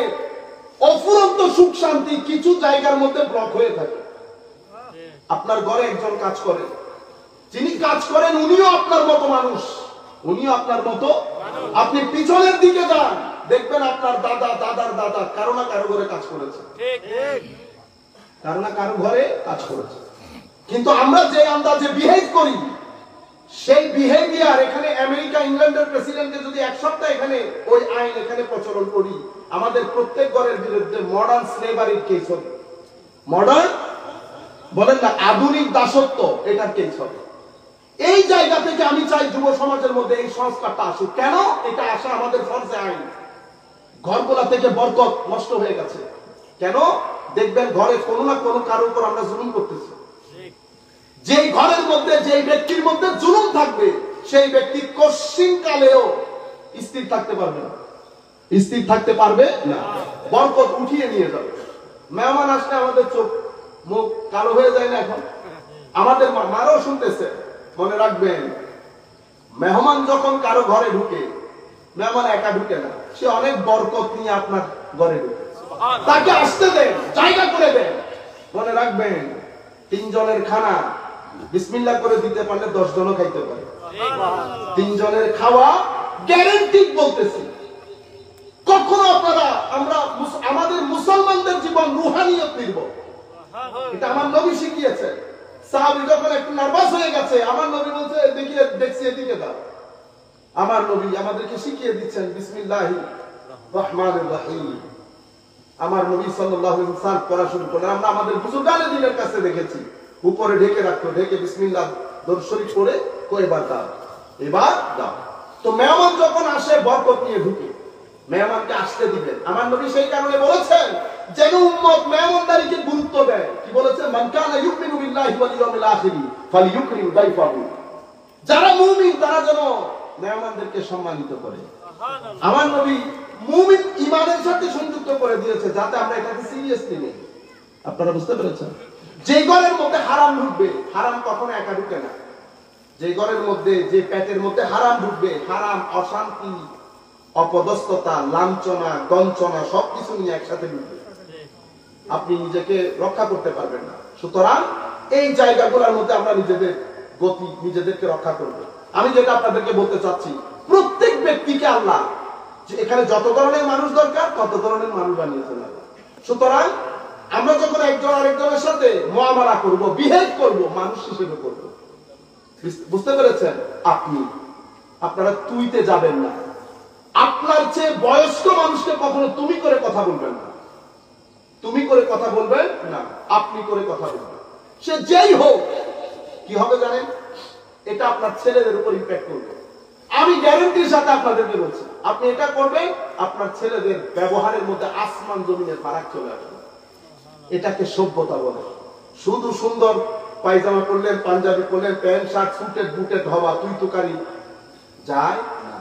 অফুরন্ত সুখ শান্তি কিছু জায়গার মধ্যে ব্লক হয়ে থাকে। আপনার ঘরে একজন কাজ করে, যিনি কাজ করেন উনিও আপনার মতো মানুষ, উনিও আপনার মতো। আপনি পিছনের দিকে যান, দেখবেন আপনার দাদা, দাদার দাদা কারো না কারো ঘরে কাজ করেছে, কারো না কারো ঘরে কাজ করেছে। কিন্তু আমরা যে আন্দাজে বিহেভ করি, সেই বিহেভিয়ার এখানে আমেরিকা, ইংল্যান্ডের প্রেসিডেন্টকে যদি 1 সপ্তাহ এখানে ওই আইন এখানে প্রচলন করি, আমাদের প্রত্যেক ঘরের বিরুদ্ধে মডার্ন স্লেভারির কেস হবে। মডার্ন বলেন না, আধুনিক দাসত্ব, এটার কেস হবে। এই জায়গা থেকে আমি চাই যুব সমাজের মধ্যে এই সংস্কারটা আসুক। কেন? এটা আসা আমাদের ফরজে আইন। ঘরগুলা থেকে বরকত নষ্ট হয়ে গেছে। কেন? দেখবেন ঘরে কোনো না কোনো কারোর উপর আমরা জুলুম করতেছি। যেই ঘরের মধ্যে, যেই ব্যক্তির মধ্যে জুলুম থাকবে, সেই ব্যক্তি কশিনকালেও স্থির থাকতে পারবে না, স্থির থাকতে পারবে না। বরকত উঠিয়ে নিয়ে যাবে। মেহমান আসলে আমাদের চোখ মুখ কালো হয়ে যায় না? এখন আমাদের মারাও শুনতেছে। মনে রাখবেন, মেহমান যখন কারো ঘরে ঢুকে, মেহমান একা ঢুকে না, সে অনেক বরকত নিয়ে আপনার ঘরে ঢুকে। তাকে আসতে দেন, জায়গা করে দেন। মনে রাখবেন, 3 জনের খানা বিসমিল্লাহ করে দিতে পারলে 10 জনও খাইতে পারে। 3 জনের খাওয়া গ্যারান্টি বলতেছি। কখনো আপনারা আমাদের মুসলমানদের জীবন রুহানিয়ত নির্ভর। এটা আমার নবী শিখিয়েছে। সাহাবী যখন একটু নার্ভাস হয়ে গেছে, আমার নবী বলছে দেখিয়ে দেখছি এদিকে দাও। আমার নবী আমাদেরকে শিখিয়ে দিচ্ছেন বিসমিল্লাহির রহমানির রহিম। আমার নবী সাল্লাল্লাহু আলাইহি ওয়াসাল্লাম পড়া শুরু করলেন। আমরা আমাদের বুজুর্গানে দিনের কাছে দেখেছি, উপরে ঢেকে রাখতো, ঢেকে বিসমিল্লাহ দরুদ শরীফ পড়ে এবার দাও, এবার দাও। তো মেহমান যখন আসে বরকত নিয়ে ঢুকে, মেহমানকে আসতে দিবেন। আমার নবী সেই কারণে বলেছেন যেন উম্মত মেহমানদারিকে গুরুত্ব দেয়। কি বলেছেন? মান কানা ইউমিনু বিল্লাহি ওয়াল ইয়াউমিল আখির ফালইউকরিম দাইফাহু। যারা মুমিন তারা যেন মেহমানদেরকে সম্মানিত করে। আমার নবী মুমিন ঈমানের সাথে সংযুক্ত করে দিয়েছে, যাতে আমরা এটাকে সিরিয়াসলি নেই। আপনারা বুঝতে পেরেছেন? যে ঘরের মধ্যে হারাম ঢুকবে, হারাম কখনো একা ঢুকে না। যে ঘরের মধ্যে, যে পেটের মধ্যে হারাম ঢুকবে, হারাম, অশান্তি, অপদস্থতা, লাঞ্ছনা, গঞ্চনা সবকিছু নিয়ে একসাথে ঢুকবে। আপনি নিজেকে রক্ষা করতে পারবেন না। সুতরাং এই জায়গাগুলোর মধ্যে আমরা নিজেদের গতি, নিজেদেরকে রক্ষা করব। আমি যেটা আপনাদেরকে বলতে চাচ্ছি, প্রত্যেক ব্যক্তিকে আল্লাহ যে এখানে যত ধরনের মানুষ দরকার তত ধরনের মানুষ বানিয়েছেন আল্লাহ। সুতরাং আমরা যখন একজন আরেকজনের সাথে মুআমালা করব, বিহেভ করব, মানুষ হিসেবে করব। বুঝতে পেরেছেন? আপনারা তুইতে যাবেন না। আপনার চেয়ে বয়স্ক মানুষকে কখনো তুমি করে কথা বলবেন না, তুমি করে কথা বলবেন না, আপনি করে কথা বলবেন। সে যেই হোক, কি হবে জানেন? এটা আপনার ছেলেদের উপর ইম্প্যাক্ট করবে। আমি গ্যারান্টির সাথে আপনাদেরকে বলছি, আপনি এটা করবেন, আপনার ছেলেদের ব্যবহারের মধ্যে আসমান জমিনের ফারাক চলে আসবে। এটাকে সভ্যতা বলে। শুধু সুন্দর পায়জামা পরলেন, পাঞ্জাবি পরলেন, প্যান্ট শার্ট সুটেড বুটেড হওয়া তুই তুকারি যায় না।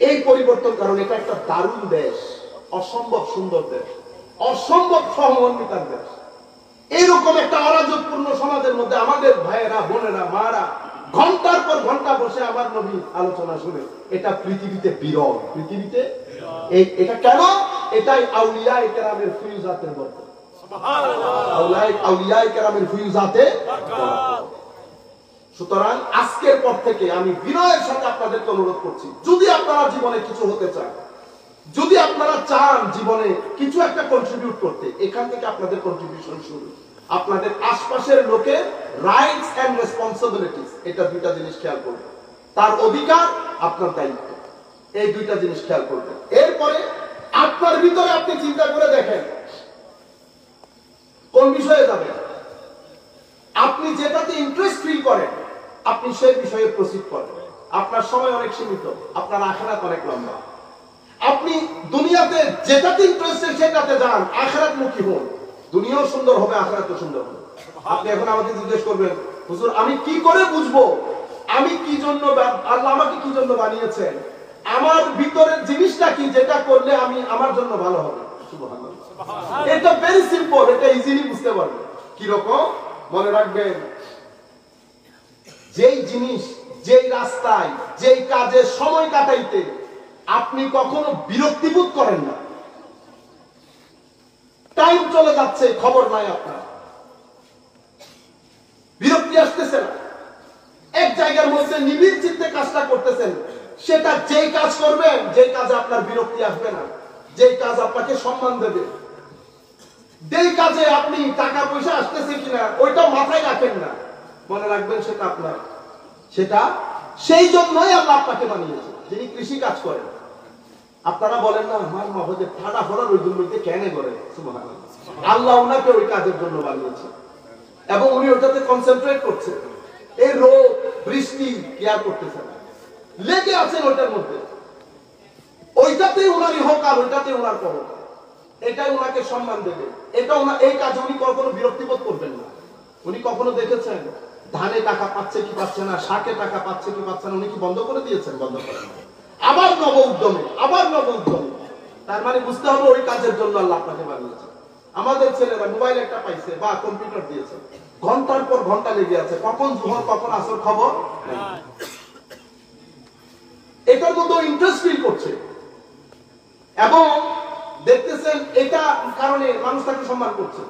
এই পরিবর্তন, কারণ এটা একটা দারুণ দেশ, অসম্ভব সুন্দর দেশ, অসম্ভব সহমর্মিতার দেশ। এইরকম একটা অরাজকপূর্ণ সমাজের মধ্যে আমাদের ভাইয়েরা, বোনেরা, মারা ঘন্টার পর ঘন্টা বসে আমার নবীর আলোচনা শুনে, এটা পৃথিবীতে বিরল। পৃথিবীতে এটা কেন? এটাই আউলিয়ায়ে কেরামের ফিউজাতের বরকত। আউলিয়ায়ে কেরামের ফিউজাতে বরকত। সুতরাং আজকের পর থেকে আমি বিনয়ের সাথে আপনাদেরকে অনুরোধ করছি, যদি আপনারা জীবনে কিছু হতে চান, যদি আপনারা চান জীবনে কিছু একটা কন্ট্রিবিউট করতে, এখান থেকে আপনাদের কন্ট্রিবিউশন শুরু। আপনাদের আশপাশের লোকের রাইটস এন্ড রেসপন্সিবিলিটিস, এটা দুইটা জিনিস খেয়াল করবেন। তার অধিকার, আপনার দায়িত্ব, এই দুইটা জিনিস খেয়াল করবেন। এরপরে আপনার ভিতরে আপনি চিন্তা করে দেখেন কোন বিষয়ে যাবেন। আপনি যেটাতে ইন্টারেস্ট ফিল করেন, আপনি সেই বিষয়ে প্রসিড করেন। আপনার সময় অনেক সীমিত, আপনার আখিরাত অনেক লম্বা। আপনি দুনিয়াতে যেটাতে ইন্টারেস্টেড সেটাতে যান, আখিরাত মুখী হন। দুনিয়াও সুন্দর হবে, আখিরাতও সুন্দর হবে। আপনি এখন আমাকে জিজ্ঞেস করবেন, হুজুর আমি কি করে বুঝবো আমি কি জন্য, আল্লাহ আমাকে কি জন্য বানিয়েছেন, আমার ভিতরের জিনিসটা কি যেটা করলে আমি আমার জন্য ভালো হবে? সুবহানাল্লাহ। এটা ভেরি সিম্পল, এটা ইজিলি বুঝতে পারবেন। কি রকম? মনে রাখবেন, যেই জিনিস, যেই রাস্তায়, যেই কাজে সময় কাটাইতে আপনি কখনো বিরক্তিবোধ করেন না, টাইম চলে যাচ্ছে খবর নাই, আপনার বিরক্তি আসতেছে না, এক জায়গার মধ্যে নিবিড় চিত্তে কাজটা করতেছেন, সেটা যেই কাজ করবেন, যেই কাজে আপনার বিরক্তি আসবে না, যেই কাজ আপনাকে সম্মান দেবে, যেই কাজে আপনি টাকা পয়সা আসতেছে কিনা ওইটা মাথায় রাখেন না, মনে রাখবেন সেটা আপনার, সেটা সেই জন্যই আল্লাহ আপনাকে বানিয়েছে। যিনি কৃষি কাজ করেন, আপনারা বলেন না আমার মহজে ঠাডা ফলার ওই জন্য কেন করে, সুবহানাল্লাহ, আল্লাহ ওনাকে ওই কাজের জন্য বানিয়েছে এবং উনি ওটাতে কনসেন্ট্রেট করছে। এই রোদ বৃষ্টি কেয়ার করতেছে না, লেগে আছেন ওইটার মধ্যে, ওইটাতে ওনারই হোক আর ওইটাতে ওনার পরক, এটাই ওনাকে সম্মান দেবে। এটা ওনার এই কাজে উনি কখনো বিরক্তিবোধ করবেন না। উনি কখনো দেখেছেন ধানে টাকা পাচ্ছে কি পাচ্ছে না, শাকে টাকা পাচ্ছে কি পাচ্ছে না, উনি কি বন্ধ করে দিয়েছেন? বন্ধ করেন না। আবার নব উদ্যমে, আবার নব উদ্যমে। তার মানে বুঝতে হবে ওই কাজের জন্য আল্লাহ আপনাকে বানিয়েছে। আমাদের ছেলেরা মোবাইল একটা পাইছে বা কম্পিউটার দিয়েছে, ঘন্টার পর ঘন্টা লেগে আছে, কখন জোহর কখন আসর খবর, এটার মধ্যে ইন্টারেস্ট ফিল করছে এবং দেখতেছেন এটা কারণে মানুষ তাকে সম্মান করছে।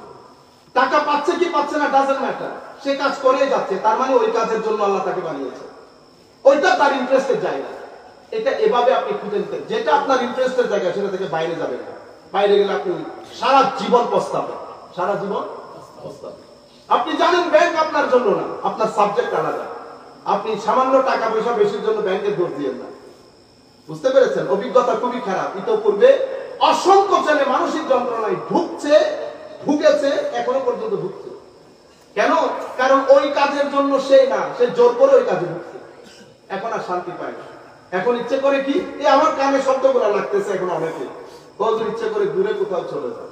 টাকা পাচ্ছে কি পাচ্ছে না ডাজন্ট ম্যাটার, সে কাজ করে যাচ্ছে, তার মানে ওই কাজের জন্য আল্লাহ তাকে বানিয়েছে, ওইটা তার ইন্টারেস্টের জায়গা। এটা এভাবে আপনি খুঁজে নিতেন, যেটা আপনার ইন্টারেস্টের জায়গা সেটা থেকে বাইরে যাবেন না। বাইরে গেলে আপনি সারা জীবন পস্তাবেন, সারা জীবন পস্তাবেন। আপনি জানেন ব্যাংক আপনার জন্য না, আপনার সাবজেক্ট আলাদা। আপনি সামান্য টাকা পয়সা বেশির জন্য ব্যাংকের দোষ দিয়েন না, বুঝতে পেরেছেন? অভিজ্ঞতা খুবই খারাপ। ইতিপূর্বে অসংখ্য ছেলে মানসিক যন্ত্রণায় ভুগেছে, এখনো পর্যন্ত ভুগছে। কেন? কারণ ওই কাজের জন্য সে না, সে জোর করে ওই কাজে ভুগছে, এখন আর শান্তি পায় না। এখন ইচ্ছে করে কি, আমার কানে শব্দগুলো লাগতেছে, এখন অনেকে বলতে ইচ্ছে করে দূরে কোথাও চলে যায়।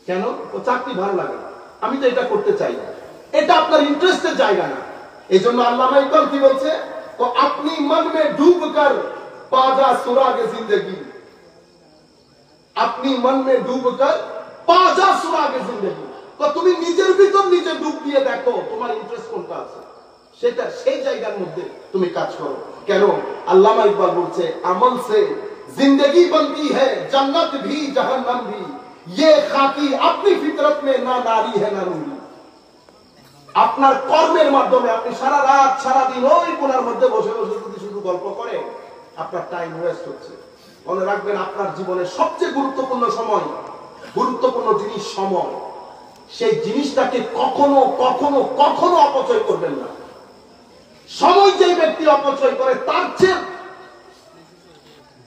কেন? ও চাকরি ভালো লাগে না, আমি তো এটা করতে চাই না, এটা আপনার ইন্টারেস্টের জায়গা না। এই জন্য আল্লামা ইকবাল কি বলছে, তো আপনি মন মে ডুব কর পাজা সুরাগে জিন্দগি, আপনি মন মে ডুব কর পাজা সুরাগে জিন্দগি। তো তুমি নিজের ভিতর নিজে ডুব দিয়ে দেখো তোমার ইন্টারেস্ট কোনটা আছে, সেটা সেই জায়গার মধ্যে তুমি কাজ করো। কেন? আল্লামা ইকবাল বলছে, আমল সে जिंदगी बनती है जन्नत भी जहन्नम भी, ये खाकी अपनी फितरत में ना नारी है ना नूरी। আপনার কর্মের মাধ্যমে আপনি সারা রাত সারা দিন ওই কোণার মধ্যে বসে বসে যদি শুধু গল্প করেন, আপনার টাইম ওয়েস্ট হচ্ছে। মনে রাখবেন আপনার জীবনের সবচেয়ে গুরুত্বপূর্ণ সময়, গুরুত্বপূর্ণ জিনিস সময়, সেই জিনিসটাকে কখনো কখনো কখনো অপচয় করবেন না। সময় যে ব্যক্তি অপচয় করে তার চেয়ে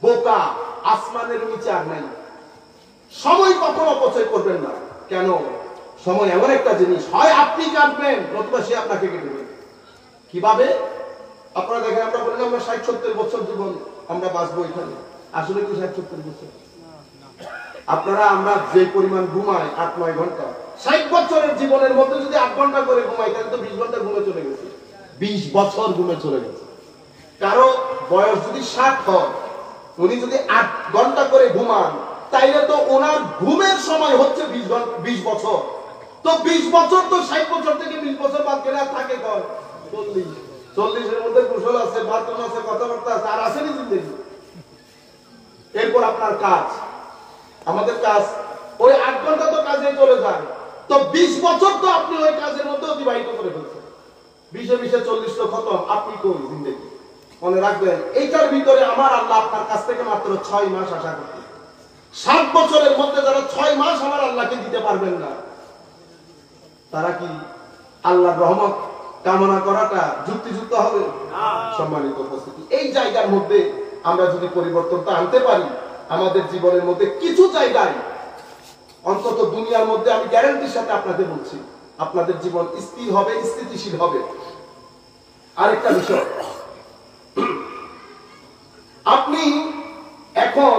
বোকা আসমানের নিচে আর নাই। সময় কখনো অপচয় করবেন না। কেন? সময় এমন একটা জিনিস, হয় আপনি কাটবেন নতুবা সে আপনাকে কেটে দেবে। কিভাবে? আপনারা দেখেন, আমরা বললাম আমরা 60-70 বছর জীবন আমরা বাঁচবো এখানে, আসলে কি 60-70 বছর? আপনারা আমরা যে পরিমাণ ঘুমাই 8-9 ঘন্টা, 60 বছরের জীবনের মধ্যে যদি 8 ঘন্টা করে ঘুমাই তাহলে তো 20 ঘন্টা ঘুমে চলে গেছে, 20 বছর ঘুমে চলে গেছে। কারো বয়স যদি 60 হয়, উনি যদি 8 ঘন্টা করে ঘুমান তাইলে তো ওনার ঘুমের সময় হচ্ছে 20 বছর। তো 20 বছর তো 60 বছর থেকে 20 বছর বাদ গেলে থাকে কয় 40 এর মধ্যে কুশল আছে, বাথরুম আছে, কথাবার্তা আছে, আর আসেনি জিন্দগি। এরপর আপনার কাজ, আমাদের কাজ ওই 8 ঘন্টা তো কাজে চলে যায়, তো 20 বছর তো আপনি ওই কাজের মধ্যে অতিবাহিত করে ফেলছেন। 20-এ 40 তো খতম, আপনি কই জিন্দগি। মনে রাখবেন এইটার ভিতরে আমার আল্লাহ আপনার কাছ থেকে মাত্র 6 মাস আশা করতে। 7 বছরের মধ্যে যারা 6 মাস আমার আল্লাহকে দিতে পারবেন না, তারা কি আল্লাহর রহমত কামনা করাটা যুক্তিযুক্ত হবে? সম্মানিত উপস্থিতি, এই জায়গার মধ্যে আমরা যদি পরিবর্তনটা আনতে পারি আমাদের জীবনের মধ্যে, কিছু জায়গায় অন্তত দুনিয়ার মধ্যে আমি গ্যারান্টির সাথে আপনাদের বলছি আপনাদের জীবন স্থির হবে, স্থিতিশীল হবে। আরেকটা বিষয়, আপনি এখন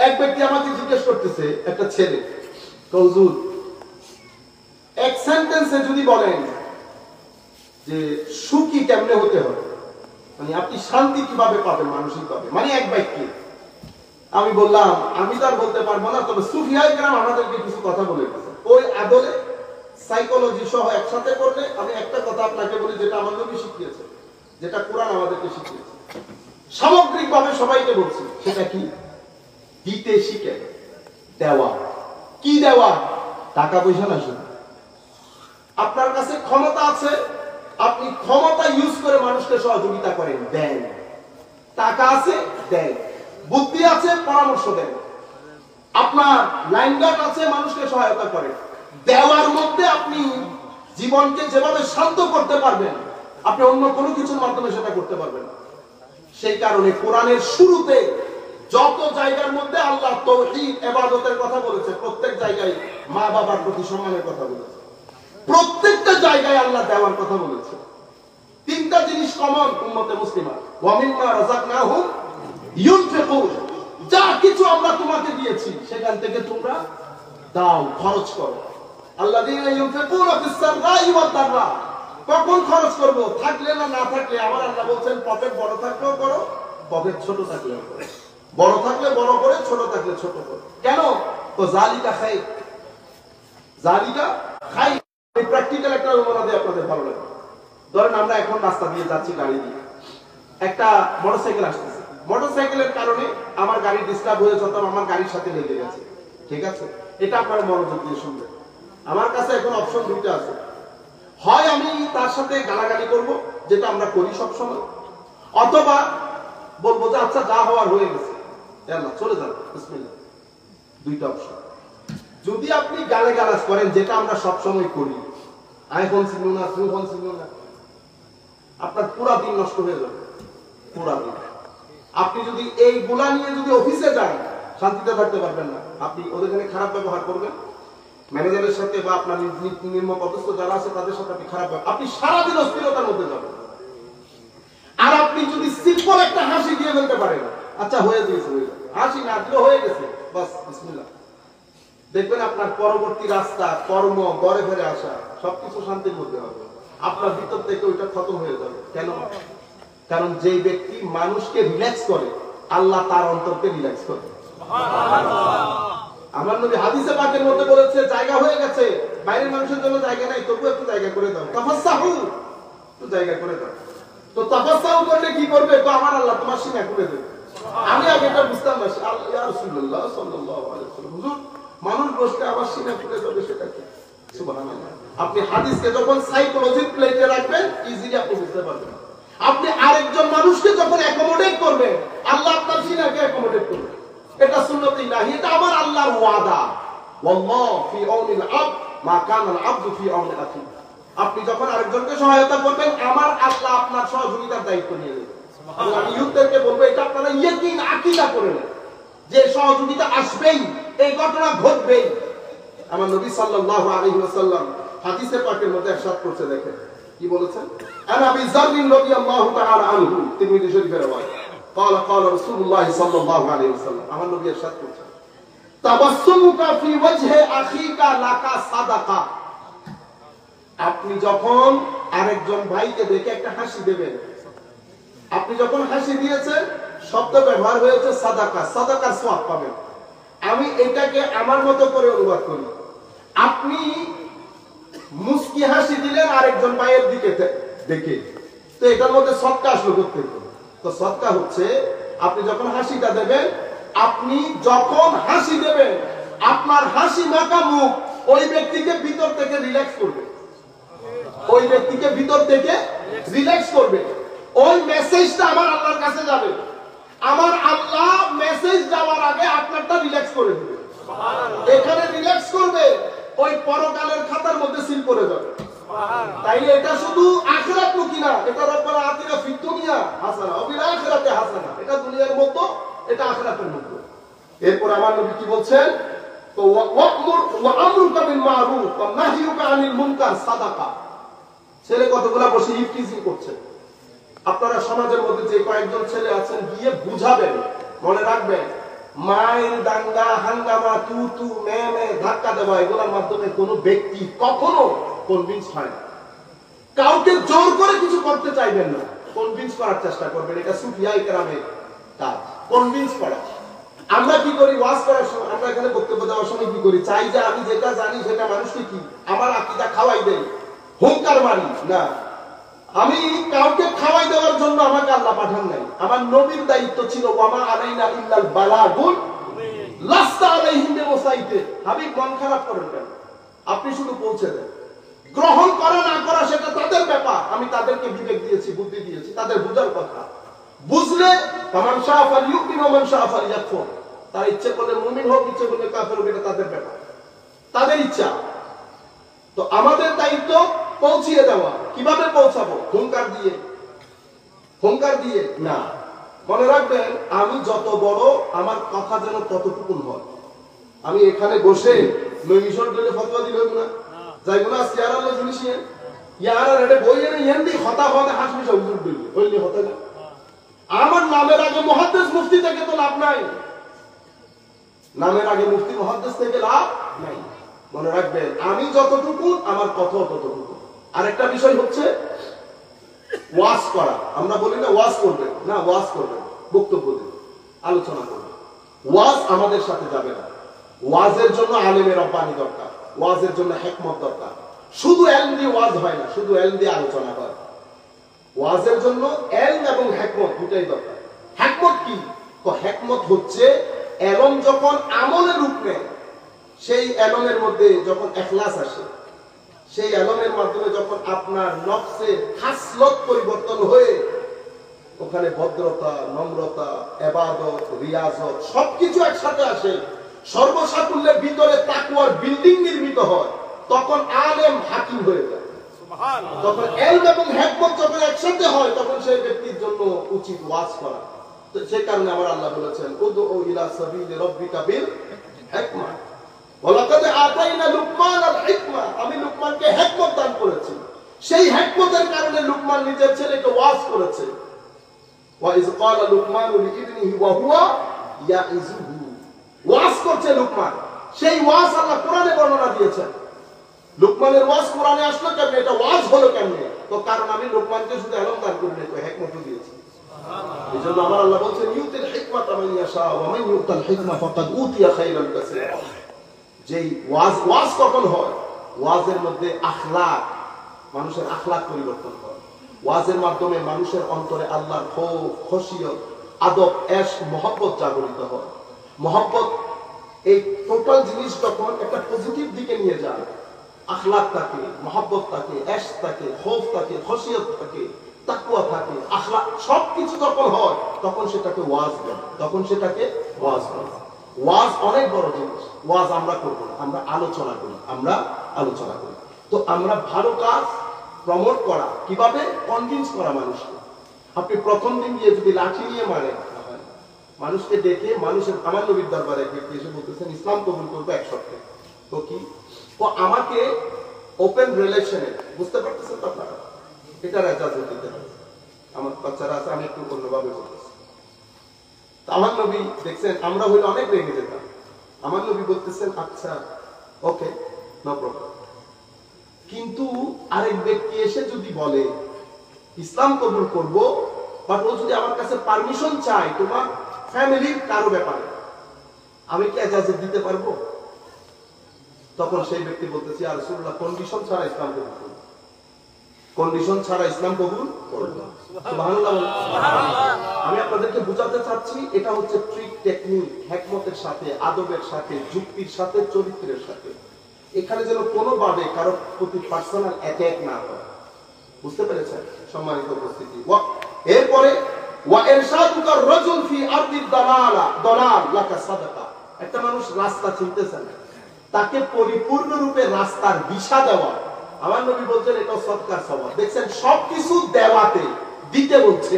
এক ব্যক্তি আমাকে জিজ্ঞেস করতেছে, একটা ছেলে, হুজুর এক সেন্টেন্সে যদি বলেন যে সুখী কেমনে হতে হবে, মানে আপনি শান্তি কিভাবে পাবেন মানসিকভাবে, মানে এক বাক্যে। আমি বললাম আমি তো আর বলতে পারবো না, তবে সুফিয়ায়ে কেরাম আমাদেরকে কিছু কথা বলে গেছে, ওই আদলে সাইকোলজি সহ একসাথে করলে আমি একটা কথা আপনাকে বলি, যেটা আমার নবী শিখিয়েছে, যেটা কোরআন আমাদেরকে শিখিয়েছে, সামগ্রিকভাবে সবাইকে বলছি, সেটা কি? দিতে শিখে, দেওয়া। কি দেওয়া? টাকা পয়সা না, শুধু আপনার কাছে ক্ষমতা আছে, আপনি ক্ষমতা ইউজ করে মানুষকে সহযোগিতা করেন, দেন। টাকা আছে, দেন। বুদ্ধি আছে, পরামর্শ দেন। আপনার লাইনগার্ড আছে, মানুষকে সহায়তা করেন। দেওয়ার মধ্যে আপনি জীবনকে যেভাবে শান্ত করতে পারবেন, আপনি অন্য কোনো কিছুর মাধ্যমে সেটা করতে পারবেন না। সেই কারণে কোরআনের শুরুতে যত জায়গার মধ্যে আল্লাহ তাওহীদ ইবাদতের কথা বলেছে, প্রত্যেক জায়গায় মা বাবার প্রতি সম্মানের কথা বলেছে, প্রত্যেকটা জায়গায় আল্লাহ দেওয়ার কথা বলেছে। তিনটা জিনিস কমন উম্মতে মুসলিমা, ওয়া মিম্মা রাযাকনাহুম ইউনফিকুন, যা কিছু আমরা তোমাকে দিয়েছি সেখান থেকে তোমরা দাও, খরচ করো। আল্লাযীনা ইউনফিকুনা ফিস সাররাই ওয়াদ দাররা, কখন খরচ করব? থাকলে না না থাকলে। আমার আল্লাহ বলেন পকেট বড় থাকলেও করো, পকেট ছোট থাকলেও করো। বড় থাকলে বড় করে, ছোট থাকলে ছোট করে। কেন? তো জালিকা খাইর, জালিকা খাইর। এই প্র্যাকটিক্যাল একটা উদাহরণ দিয়ে আপনাদের ভালো লাগবে। ধরেন আমরা এখন রাস্তা দিয়ে যাচ্ছি গাড়ি দিয়ে, একটা মোটরসাইকেল আসতেছে, মোটরসাইকেলের কারণে আমার গাড়ি ডিস্টার্ব হয়েছে অথবা আমার গাড়ির সাথে লেগে গেছে, ঠিক আছে? এটা আপনারা মনোযোগ দিয়ে শুনবেন। আমার কাছে এখন অপশন দুইটা আছে, হয় আমি তার সাথে গালাগালি করব, যেটা আমরা করি সবসময়, অথবা বলবো যে আচ্ছা যা হওয়ার হয়ে গেছে, চলে যান, বিসমিল্লাহ। দুইটা অপশন। যদি আপনি গালাগালাজ করেন, যেটা আমরা সবসময় করি, আইফোন ছিল না, ফোন ছিল না, আপনার পুরা দিন নষ্ট হয়ে যাবে, পুরা দিন। আপনি যদি এইগুলা নিয়ে যদি অফিসে যান, শান্তিতে থাকতে পারবেন না। আপনি ওদের এখানে খারাপ ব্যবহার করবেন, ম্যানেজারের সাথে বা আপনার নিম্ন পদস্থ যারা আছে তাদের সাথে আপনি খারাপ ব্যবহার, আপনি সারাদিন অস্থিরতার মধ্যে যাবেন। আর আপনি যদি সিম্পল একটা হাসি দিয়ে ফেলতে পারেন, আচ্ছা হয়ে গেছে, হাসি না দিলে হয়ে গেছে, বাস বিসমিল্লাহ, দেখবেন আপনার পরবর্তী রাস্তা, কর্ম, ঘরে ফিরে আসা সবকিছু শান্তির মধ্যে হবে। আপনার ভিতর থেকে ওইটা খতম হয়ে যাবে। কেন? কারণ যে ব্যক্তি মানুষকে রিল্যাক্স করে, আল্লাহ তার অন্তরকে রিল্যাক্স করে। আমার নবী হাদিসে পাকের মধ্যে বলেছে, জায়গা হয়ে গেছে, বাইরের মানুষের জন্য জায়গা নাই, তবু একটু জায়গা করে দাও, তাফাসসাহু, একটু জায়গা করে দাও। তো তাফাসসাহু করলে কি করবে? তো আমার আল্লাহ তোমার সিনা খুলে দেবে। আমি আগে এটা বুঝতাম না, ইয়া রাসূলুল্লাহ সাল্লাল্লাহু আলাইহি ওয়াসাল্লাম, হুজুর মানুষ বসতে আবার সিনা খুলে যাবে, সেটা কি? সুবহানাল্লাহ। আপনি হাদিসকে যখন সাইকোলজির প্লেটে রাখবেন, ইজিলি আপনি বুঝতে পারবেন। আপনি আরেকজন মানুষকে যখন অ্যাকোমোডেট করবেন, আল্লাহ আপনার সিনাকে অ্যাকোমোডেট করবে। এটা সুন্নাত ইলাহি, এটা আমার আল্লাহর ওয়াদা। ওয়াল্লাহু ফি আউনিল আবদ মা কানা আল আবদু ফি আউনি আখি। আপনি যখন আরেকজনকে সহায়তা করবেন, আমার আল্লাহ আপনার সহযোগিতার দায়িত্ব নিয়ে নেবেন। সুবহানাল্লাহ। আমি ইহুদদেরকে বলবো, এটা আপনারা ইয়াকিন আকীদা করে নেন যে সহযোগিতা আসবেই, এই ঘটনা ঘটবেই। আমার নবী সাল্লাল্লাহু আলাইহি ওয়াসাল্লাম হাদিসে পাকের মধ্যে ইরশাদ করতে দেখেন কি বলেছেন? আন আবি যার রাদিয়াল্লাহু তাআলা আনহু, তিরমিজি শরীফের রাওয়ায়াত, قال قال رسول الله صلى الله عليه وسلم আমার নবী ارشاد করেছেন তাবাসসুমুকা ফি ওয়াজহি আখিকা লাকা সাদাকা আপনি যখন আরেকজন ভাইকে দেখে একটা হাসি দেবেন আপনি যখন হাসি দিয়েছেন শব্দ ব্যবহার হয়েছে সাদাকা সাদাকার সওয়াব পাবেন আমি এটাকে আমার মতো করে অনুবাদ করি আপনি মুস্কি হাসি দিলেন আরেকজন ভাইয়ের দিকে দেখে তো এটার মধ্যে সদকা আসলো করতে তো সদকা হচ্ছে আপনি যখন হাসিটা দেবেন আপনি যখন হাসি দেবেন আপনার হাসি মাখা মুখ ওই ব্যক্তিকে ভিতর থেকে রিল্যাক্স করবে ওই ব্যক্তিকে ভিতর থেকে রিল্যাক্স করবে ওই মেসেজটা আমার আল্লাহর কাছে যাবে আমার আল্লাহ মেসেজ যাওয়ার আগে আপনারটা রিল্যাক্স করে দিবে এখানে রিল্যাক্স করবে ওই পরকালের খাতার মধ্যে সিল করে যাবে তাই এটা শুধু আখিরাত মুখী না এটা রব্বানা আতিনা ফিদ দুনিয়া হাসানা ওয়া ফিল আখিরাতি হাসানা এটা দুনিয়ার মতো এটা আখিরাতের মতো এরপর আমার নবী কি বলছেন তো ওয়া আমরুকা বিল মারুফ ওয়া নাহিয়ুকা আনিল মুনকার সাদাকা ছেলে কতগুলা বসে ইফটিজিং করছে আপনারা সমাজের মধ্যে যে কয়েকজন ছেলে আছেন গিয়ে বুঝাবেন মনে রাখবেন মায়ের দাঙ্গা হাঙ্গামা তু মে ধাক্কা দেওয়া এগুলোর মাধ্যমে কোনো ব্যক্তি কখনো কনভিন্স হয় না কাউকে জোর করে কিছু করতে চাইবেন না কনভিন্স করার চেষ্টা করবেন এটা সুফিয়ায়ে কেরামের কাজ কনভিন্স করা আমরা কি করি ওয়াজ করার সময় আমরা এখানে বক্তব্য দেওয়ার সময় কি করি চাই যে আমি যেটা জানি সেটা মানুষকে কি আমার আকীদা খাওয়াই দেই হুঙ্কার মারি না আমি কাউকে খাওয়াই দেওয়ার জন্য আমাকে আল্লাহ পাঠান নাই আমার নবীর দায়িত্ব ছিল ওয়ামা আলাইনা ইল্লাল বালাগুল লাস্তা আলাইহিম বিমুসাইতে হাবিব মন খারাপ করেন কেন আপনি শুধু পৌঁছে দেন গ্রহণ করা না করা সেটা তাদের ব্যাপার আমি তাদেরকে বিবেক দিয়েছি বুদ্ধি দিয়েছি তাদের বুঝার কথা বুঝলে ফামান শাআ ফালইউমিন ওয়া মান শাআ ফালইয়াকফুর তার ইচ্ছে করলে মুমিন হোক ইচ্ছে করলে কাফের হোক এটা তাদের ব্যাপার তাদের ইচ্ছা তো আমাদের দায়িত্ব পৌঁছিয়ে দেওয়া কিভাবে পৌঁছাবো হুঙ্কার দিয়ে না মনে রাখবেন আমি যত বড় আমার কথা যেন ততটুকু হয় আমি এখানে বসে নৈমিষর দিলে ফতোয়া দিলে না যাইবো না চেয়ার আল্লাহ জিনিস ইয়ার রেডে বইয়ে না ইয়ান্দি হতা হাসবি সব হুজুর দিলে হইলে হতা না আমার নামের আগে মুহাদ্দিস মুফতি থেকে তো লাভ নাই নামের আগে মুফতি মুহাদ্দিস থেকে লাভ নাই মনে রাখবেন আমি যতটুকু আমার কথা ততটুকু আরেকটা বিষয় হচ্ছে ওয়াজ করা আমরা বলি না ওয়াজ করবেন না ওয়াজ করবেন বক্তব্য দিন আলোচনা করবেন ওয়াজ আমাদের সাথে যাবে না ওয়াজের জন্য আলেমের রব্বানি দরকার ওয়াজের জন্য হিকমত দরকার শুধু ইলম দিয়ে ওয়াজ হয় না শুধু ইলম দিয়ে আলোচনা হয় ওয়াজের জন্য ইলম এবং হিকমত দুটাই দরকার হিকমত কি তো হিকমত হচ্ছে ইলম যখন আমলের রূপ নেয় সেই ইলমের মধ্যে যখন ইখলাস আসে সেই ইলমের মাধ্যমে যখন আপনার নফসের খাসলত পরিবর্তন হয়ে ওখানে ভদ্রতা নম্রতা ইবাদত রিয়াজত সবকিছু একসাথে আসে সর্বসাকুল্যের ভিতরে তাকওয়ার বিল্ডিং নির্মিত হয় তখন আলেম হাকিম হয়ে যায় সুবহানাল্লাহ তখন ইলম এবং হিকমত যখন একসাথে হয় তখন সেই ব্যক্তির জন্য উচিত ওয়াজ করা তো সেই কারণে আমার আল্লাহ বলেছেন উদউ ইলা সাবিলি রাব্বিকা বিল হিকমা ওয়ালাকাদ আতাইনা লুকমানাল হিকমা আমি লুকমানকে হিকমত দান করেছি সেই হিকমতের কারণে লুকমান নিজের ছেলেকে ওয়াজ করেছে ওয়া ইয ক্বালা লুকমানু লিইবনিহি ওয়া হুয়া ইয়াইযুহু ওয়াজ করছে লুকমান সেই ওয়াজ আল্লাহ কোরআনে বর্ণনা দিয়েছেন লুকমানের ওয়াজ কোরআনে আসলো কেমনে এটা ওয়াজ হলো কেমনে তো কারণ আমি লুকমানকে শুধু ইলম দান করিনি তো হিকমত দিয়েছি সুবহানাল্লাহ এজন্য আমার আল্লাহ বলেন ইউতিল হিকমাতা মান ইয়াশা ওয়া মান ইউতাল হিকমা ফাকাদ উতিয়া খায়রান কাসীরা যেই ওয়াজ কখন হয় ওয়াজের মধ্যে আখলাক মানুষের আখলাক পরিবর্তন হয় ওয়াজের মাধ্যমে মানুষের অন্তরে আল্লাহর খৌফ খশিয়ত আদব ইশক মহব্বত জাগরিত হয় মহব্বত এই টোটাল জিনিস যখন একটা পজিটিভ দিকে নিয়ে যায় আখলাক থাকে মহব্বত থাকে ইশক থাকে খৌফ থাকে খশিয়ত থাকে তাকওয়া থাকে আখলাক সবকিছু যখন হয় তখন সেটাকে ওয়াজ বলে ওয়াজ অনেক বড় জিনিস ওয়াজ আমরা করব না আমরা আলোচনা করি তো আমরা ভালো কাজ প্রমোট করা কিভাবে কনভিন্স করা মানুষকে আপনি প্রথম দিন গিয়ে যদি লাঠি নিয়ে মারেন মানুষকে দেখে মানুষের আমার নবীর দরবারে এসে বলতেছেন ইসলাম কবুল করবো এক সপ্তাহে তো কি তো আমাকে ওপেন রিলেশনে বুঝতে পারতেছেন আপনারা এটার ইজাজত দিতে হবে আমার বাচ্চারা আছে আমি একটু অন্যভাবে বলতেছি আমার নবী দেখছেন, আমরা হইলে অনেক রেগে যেতাম। আমার নবী বলতেছেন আচ্ছা ওকে নো প্রবলেম। কিন্তু আরেক ব্যক্তি এসে যদি বলে ইসলাম কবুল করব, বাট ও যদি আমার কাছে পারমিশন চায় তোমার ফ্যামিলির কারো ব্যাপারে, আমি কি ইজাজত দিতে পারবো? তখন সেই ব্যক্তি বলতেছে ইয়া রাসূলুল্লাহ, কন্ডিশন ছাড়া ইসলাম কবুল করব, কন্ডিশন ছাড়া ইসলাম কবুল করব। সুবহানাল্লাহ। আমি আপনাদেরকে বোঝাতে চাচ্ছি এটা হচ্ছে ট্রিক, টেকনিক, হিকমতের সাথে, আদবের সাথে, যুক্তির সাথে, চরিত্রের সাথে। এখানে যেন কোনোভাবে কারো প্রতি পার্সোনাল অ্যাটাক না হয়। বুঝতে পেরেছেন সম্মানিত উপস্থিতি? এরপরে ওয়া ইরশাদুকা রাজুল ফি আরদি দালাল লাকা সাদাকা। একটা মানুষ রাস্তা চিনতেছে না, তাকে পরিপূর্ণরূপে রাস্তার দিশা দেওয়া, আমার নবী বলছেন এটা সদকার সওয়াব। দেখছেন সবকিছু দেওয়াতে, দিতে বলছে,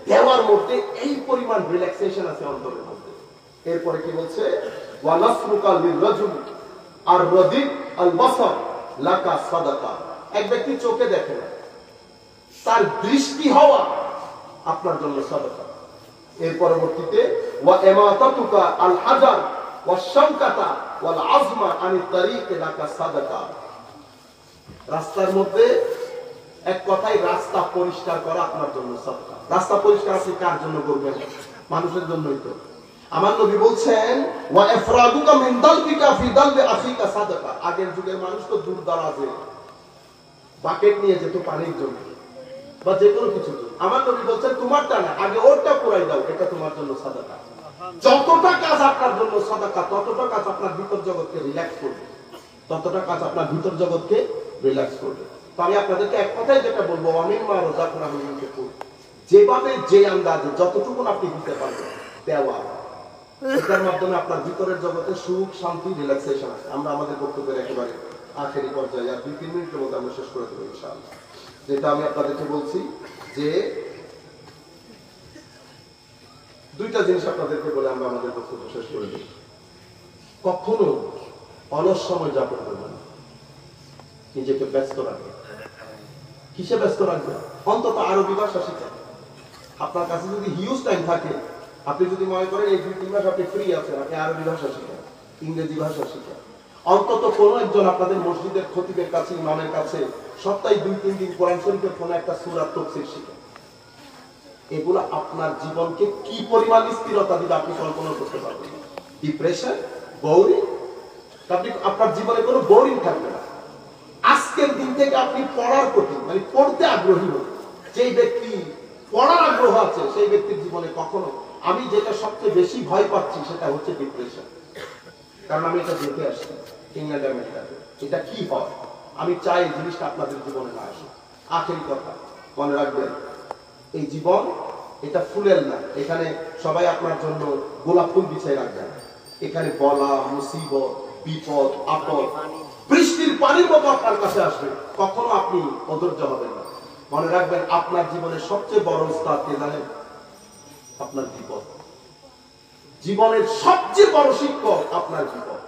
দেওয়ার মধ্যে এই পরিমাণ রিল্যাক্সেশন আছে অন্তরের মধ্যে। এরপরে কি বলছে? ওয়া নাসরুকা লিররাজুল আর রাদিদ আল বাসার লাকা সাদাকা। এক ব্যক্তি চোখে দেখে না, তার দৃষ্টি হওয়া আপনার জন্য সাদাকা। এর পরবর্তীতে ওয়া ইমাতাতুকা আল হাজার ওয়া শামকাতা ওয়াল আজমা আনিত তারিক লাকা সাদাকা। রাস্তার মধ্যে এক কথায় রাস্তা পরিষ্কার করা আপনার জন্য সাদাকা। রাস্তা পরিষ্কার আপনি কার জন্য করবেন? মানুষের জন্যই তো। আমার নবী বলছেন ওয়া ইফরাদুকা মিন দালবিকা ফি দালবি আখিকা সাদাকা। আগের যুগের মানুষ তো দূর দারাজে বাকেট নিয়ে যেত পানির জন্য বা যে কোনো কিছু। আমার নবী বলছেন তোমারটা না, আগে ওরটা পুরাই দাও, এটা তোমার জন্য সাদাকা। যতটা কাজ আপনার জন্য সাদাকা, ততটা কাজ আপনার ভিতর জগৎকে রিল্যাক্স করবে, ততটা কাজ আপনার ভিতর জগৎকে রিল্যাক্স করবে। তো আমি আপনাদেরকে এক কথাই যেটা বলবো, আমিন মা রাযাকনাহুম মিন কুল, যেভাবে যে আন্দাজে যতটুকু আপনি দিতে পারবেন দেওয়া, এটার মাধ্যমে আপনার ভিতরের জগতে সুখ, শান্তি, রিল্যাক্সেশন আছে। আমরা আমাদের বক্তব্যের একেবারে আখেরি পর্যায়ে আর 2-3 মিনিটের মধ্যে আমরা শেষ করে দেবো ইনশাআল্লাহ। যেটা আমি আপনাদেরকে বলছি যে দুইটা জিনিস আপনাদেরকে বলে আমরা আমাদের বক্তব্য শেষ করে দিই। কখনো অলস সময় যাপন করবেন না, নিজেকে ব্যস্ত রাখবেন। কিসে ব্যস্ত রাখবেন? অন্তত আরবি ভাষা শিখেন। আপনার কাছে যদি হিউজ টাইম থাকে, আপনি যদি মনে করেন এই 2-3 মাস আপনি ফ্রি আছেন, আপনি আরবি ভাষা শিখেন, ইংরেজি ভাষা শিখেন। অন্তত কোনো একজন আপনাদের মসজিদের খতিবের কাছে, ইমামের কাছে সপ্তাহে 2-3 দিন কোরআন শরীফের কোনো একটা সূরা তাফসীর শিখেন। এগুলো আপনার জীবনকে কি পরিমাণ স্থিরতা দিবে আপনি কল্পনা করতে পারবেন। ডিপ্রেশন, বোরিং, আপনি আপনার জীবনে কোনো বোরিং থাকবে না। আজকের দিন থেকে আপনি পড়ার প্রতি মানে পড়তে আগ্রহী হন। যেই ব্যক্তি পড়ার আগ্রহ আছে সেই ব্যক্তির জীবনে কখনো, আমি যেটা সবচেয়ে বেশি ভয় পাচ্ছি সেটা হচ্ছে ডিপ্রেশন। কারণ আমি এটা দেখে আসছি ইংল্যান্ড আমেরিকাতে, এটা কি হয়। আমি চাই এই জিনিসটা আপনাদের জীবনে না আসে। আখেরি কথা মনে রাখবেন, এই জীবন এটা ফুলের না, এখানে সবাই আপনার জন্য গোলাপ ফুল বিছিয়ে রাখবেন। এখানে বলা, মুসিবত, বিপদ, আপদ, বৃষ্টির পানির মতো আপনার কাছে আসবে। কখনো আপনি অধৈর্য হবেন না। মনে রাখবেন আপনার জীবনের সবচেয়ে বড় উস্তাদ কে জানেন? আপনার বিপদ। জীবনের সবচেয়ে বড় শিক্ষক আপনার বিপদ।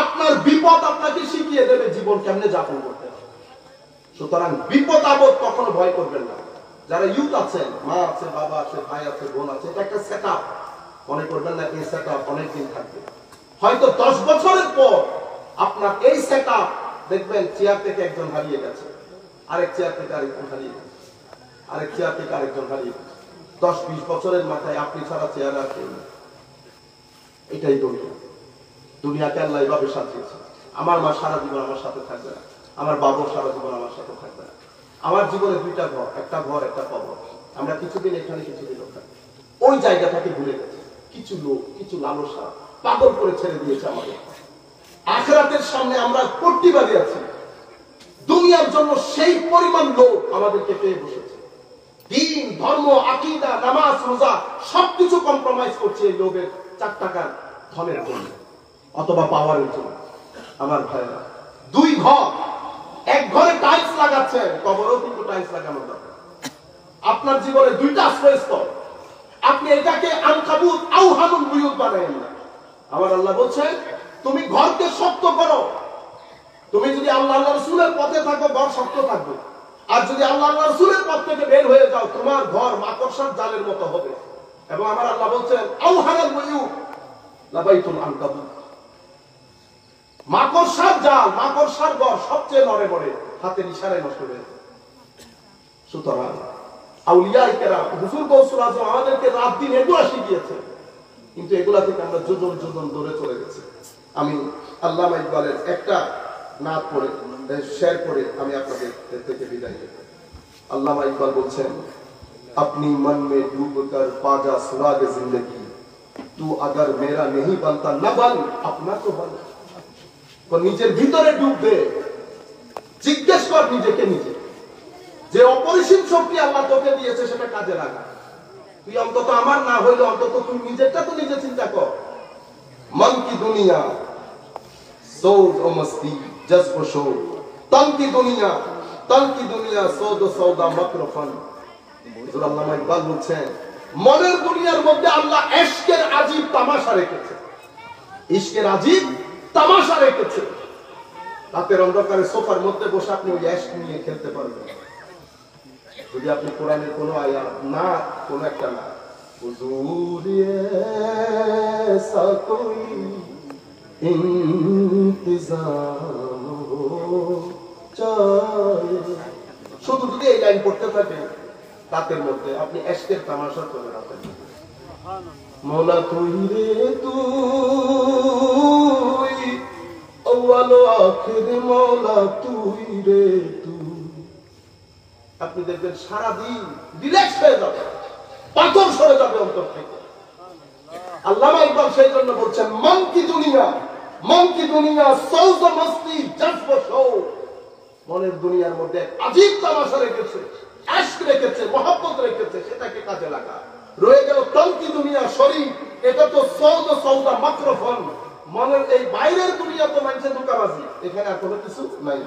আপনার বিপদ আপনাকে শিখিয়ে দেবে জীবন কেমনে যাপন করতে হবে। সুতরাং বিপদ আপদ কখনো ভয় করবেন না। যারা ইউথ আছেন, মা আছে, বাবা আছে, ভাই আছে, বোন আছে, এটা একটা সেটআপ। মনে করবেন না এই সেটআপ অনেকদিন থাকবে। হয়তো 10 বছরের পর আপনার এই সেটআপ দেখবেন চেয়ার থেকে একজন হারিয়ে গেছে, আরেক চেয়ার থেকে আরেকজন হারিয়ে গেছে, আরেক চেয়ার থেকে আরেকজন হারিয়ে গেছে। 10-20 বছরের মাথায় আপনি ছাড়া চেয়ার আর কেউ নেই। এটাই দুনিয়া। দুনিয়াকে আল্লাহ এভাবে সাজিয়েছে। আমার মা সারা জীবন আমার সাথে থাকবে না, আমার বাবা সারা জীবন আমার সাথে থাকবে না। আমার জীবনে 2টা ঘর, একটা ঘর একটা কবর। আমরা কিছুদিন এখানে, কিছুদিন ওখানে। ওই জায়গাটাকে ভুলে গেছে। কিছু লোক, কিছু লালসা পাগল করে ছেড়ে দিয়েছে আমাদের। আখিরাতের সামনে আমরা পট্টিবাদী আছি। দুনিয়ার জন্য সেই পরিমাণ লোক আমাদেরকে পেয়ে বসেছে। দিন, ধর্ম, আকীদা, নামাজ, রোজা সবকিছু কম্প্রোমাইজ করছে এই লোকের 4 টাকার ধনের জন্য অথবা পাওয়ারের জন্য। আমার ভাইরা, 2 ঘর, এক ঘরে টাইলস লাগাচ্ছেন, কবরেও কিন্তু টাইলস লাগানো দরকার। আপনার জীবনে 2টা আশ্রয়স্থল, আপনি এটাকে আনকাবুত আওহানুল বুয়ুত বানায়েন না। আমার আল্লাহ বলছেন তুমি ঘরকে শক্ত করো। তুমি যদি আল্লাহ রাসূলের পথে থাকো, ঘর শক্ত থাকবে। আর যদি আল্লাহ রাসূলের পথ থেকে বের হয়ে যাও, তোমার ঘর মাকড়সার জালের মতো হবে। এবং আমার আল্লাহ বলছেন আউহারাল বুয়ুত লাবাইতুল আনকাবুত, মাকড়সার জাল, মাকড়সার ঘর সবচেয়ে নড়ে বড়ে হাতের ইশারায় নষ্ট হয়ে যায়। সুতরাং আউলিয়ায়ে কেরাম হুজুর গৌসুল আজম আমাদেরকে রাত দিন এগুলা শিখিয়েছে, কিন্তু এগুলা থেকে আমরা যোজন যোজন দূরে চলে গেছি। আমি আল্লামা ইকবালের একটা নাত পড়ে শের করে আমি আপনাদের থেকে বিদায় নেব। আল্লামা ইকবাল বলছেন, अपनी मन में डूब कर पाजा सुराग जिंदगी, तू अगर मेरा नहीं बनता न बन अपना तो बन। तो নিজের ভিতরে ডুব দে, জিজ্ঞেস কর নিজেকে নিজে, যে অপরিসীম শক্তি আল্লাহ তোকে দিয়েছে সেটা কাজে লাগা। তুই অন্তত আমার না হইলে অন্তত তুই নিজেরটা তো নিজে চিন্তা কর। মন কি দুনিয়া সৌদ ও মস্তি জজ্ব শো, তন কি দুনিয়া সৌদ ও সৌদা মাকরফন। হুজুর আল্লামা ইকবাল বলছেন, মনের দুনিয়ার মধ্যে আল্লাহ ইশকের আজীব তামাশা রেখেছে, ইশকের আজীব তামাশা রেখেছে। রাতের অন্ধকারে সোফার মধ্যে বসে আপনি ওই ইশক নিয়ে খেলতে পারবেন। যদি আপনি কোরআনের কোনো আয়াত না, কোনো একটা না, হুজুর ऐसा कोई इंतजाम हो जाए, শুধু যদি এই লাইন পড়তে থাকে রাতের মধ্যে, আপনি ইশকের তামাশা চলে রাতের মধ্যে। মৌলা তুই রে তুই, আউয়াল ও আখির মৌলা তুই রে তুই। আপনি দেখবেন সারাদিন রিল্যাক্স হয়ে যাবে, পাথর সরে যাবে অন্তর থেকে। আল্লামা ইকবাল সেই জন্য বলছেন, মন কি দুনিয়া সৌজ মস্তি জজ্ব শো, মনের দুনিয়ার মধ্যে আজীব তামাশা রেখেছে, ইশক রেখেছে, মহব্বত রেখেছে, সেটাকে কাজে লাগা। রয়ে গেল তন কি দুনিয়া শরীর, এটা তো সৌদ সৌদা মাকরফন, মনের এই বাইরের দুনিয়া তো মানুষের ধোঁকাবাজি, এখানে আর কোনো কিছু নাই।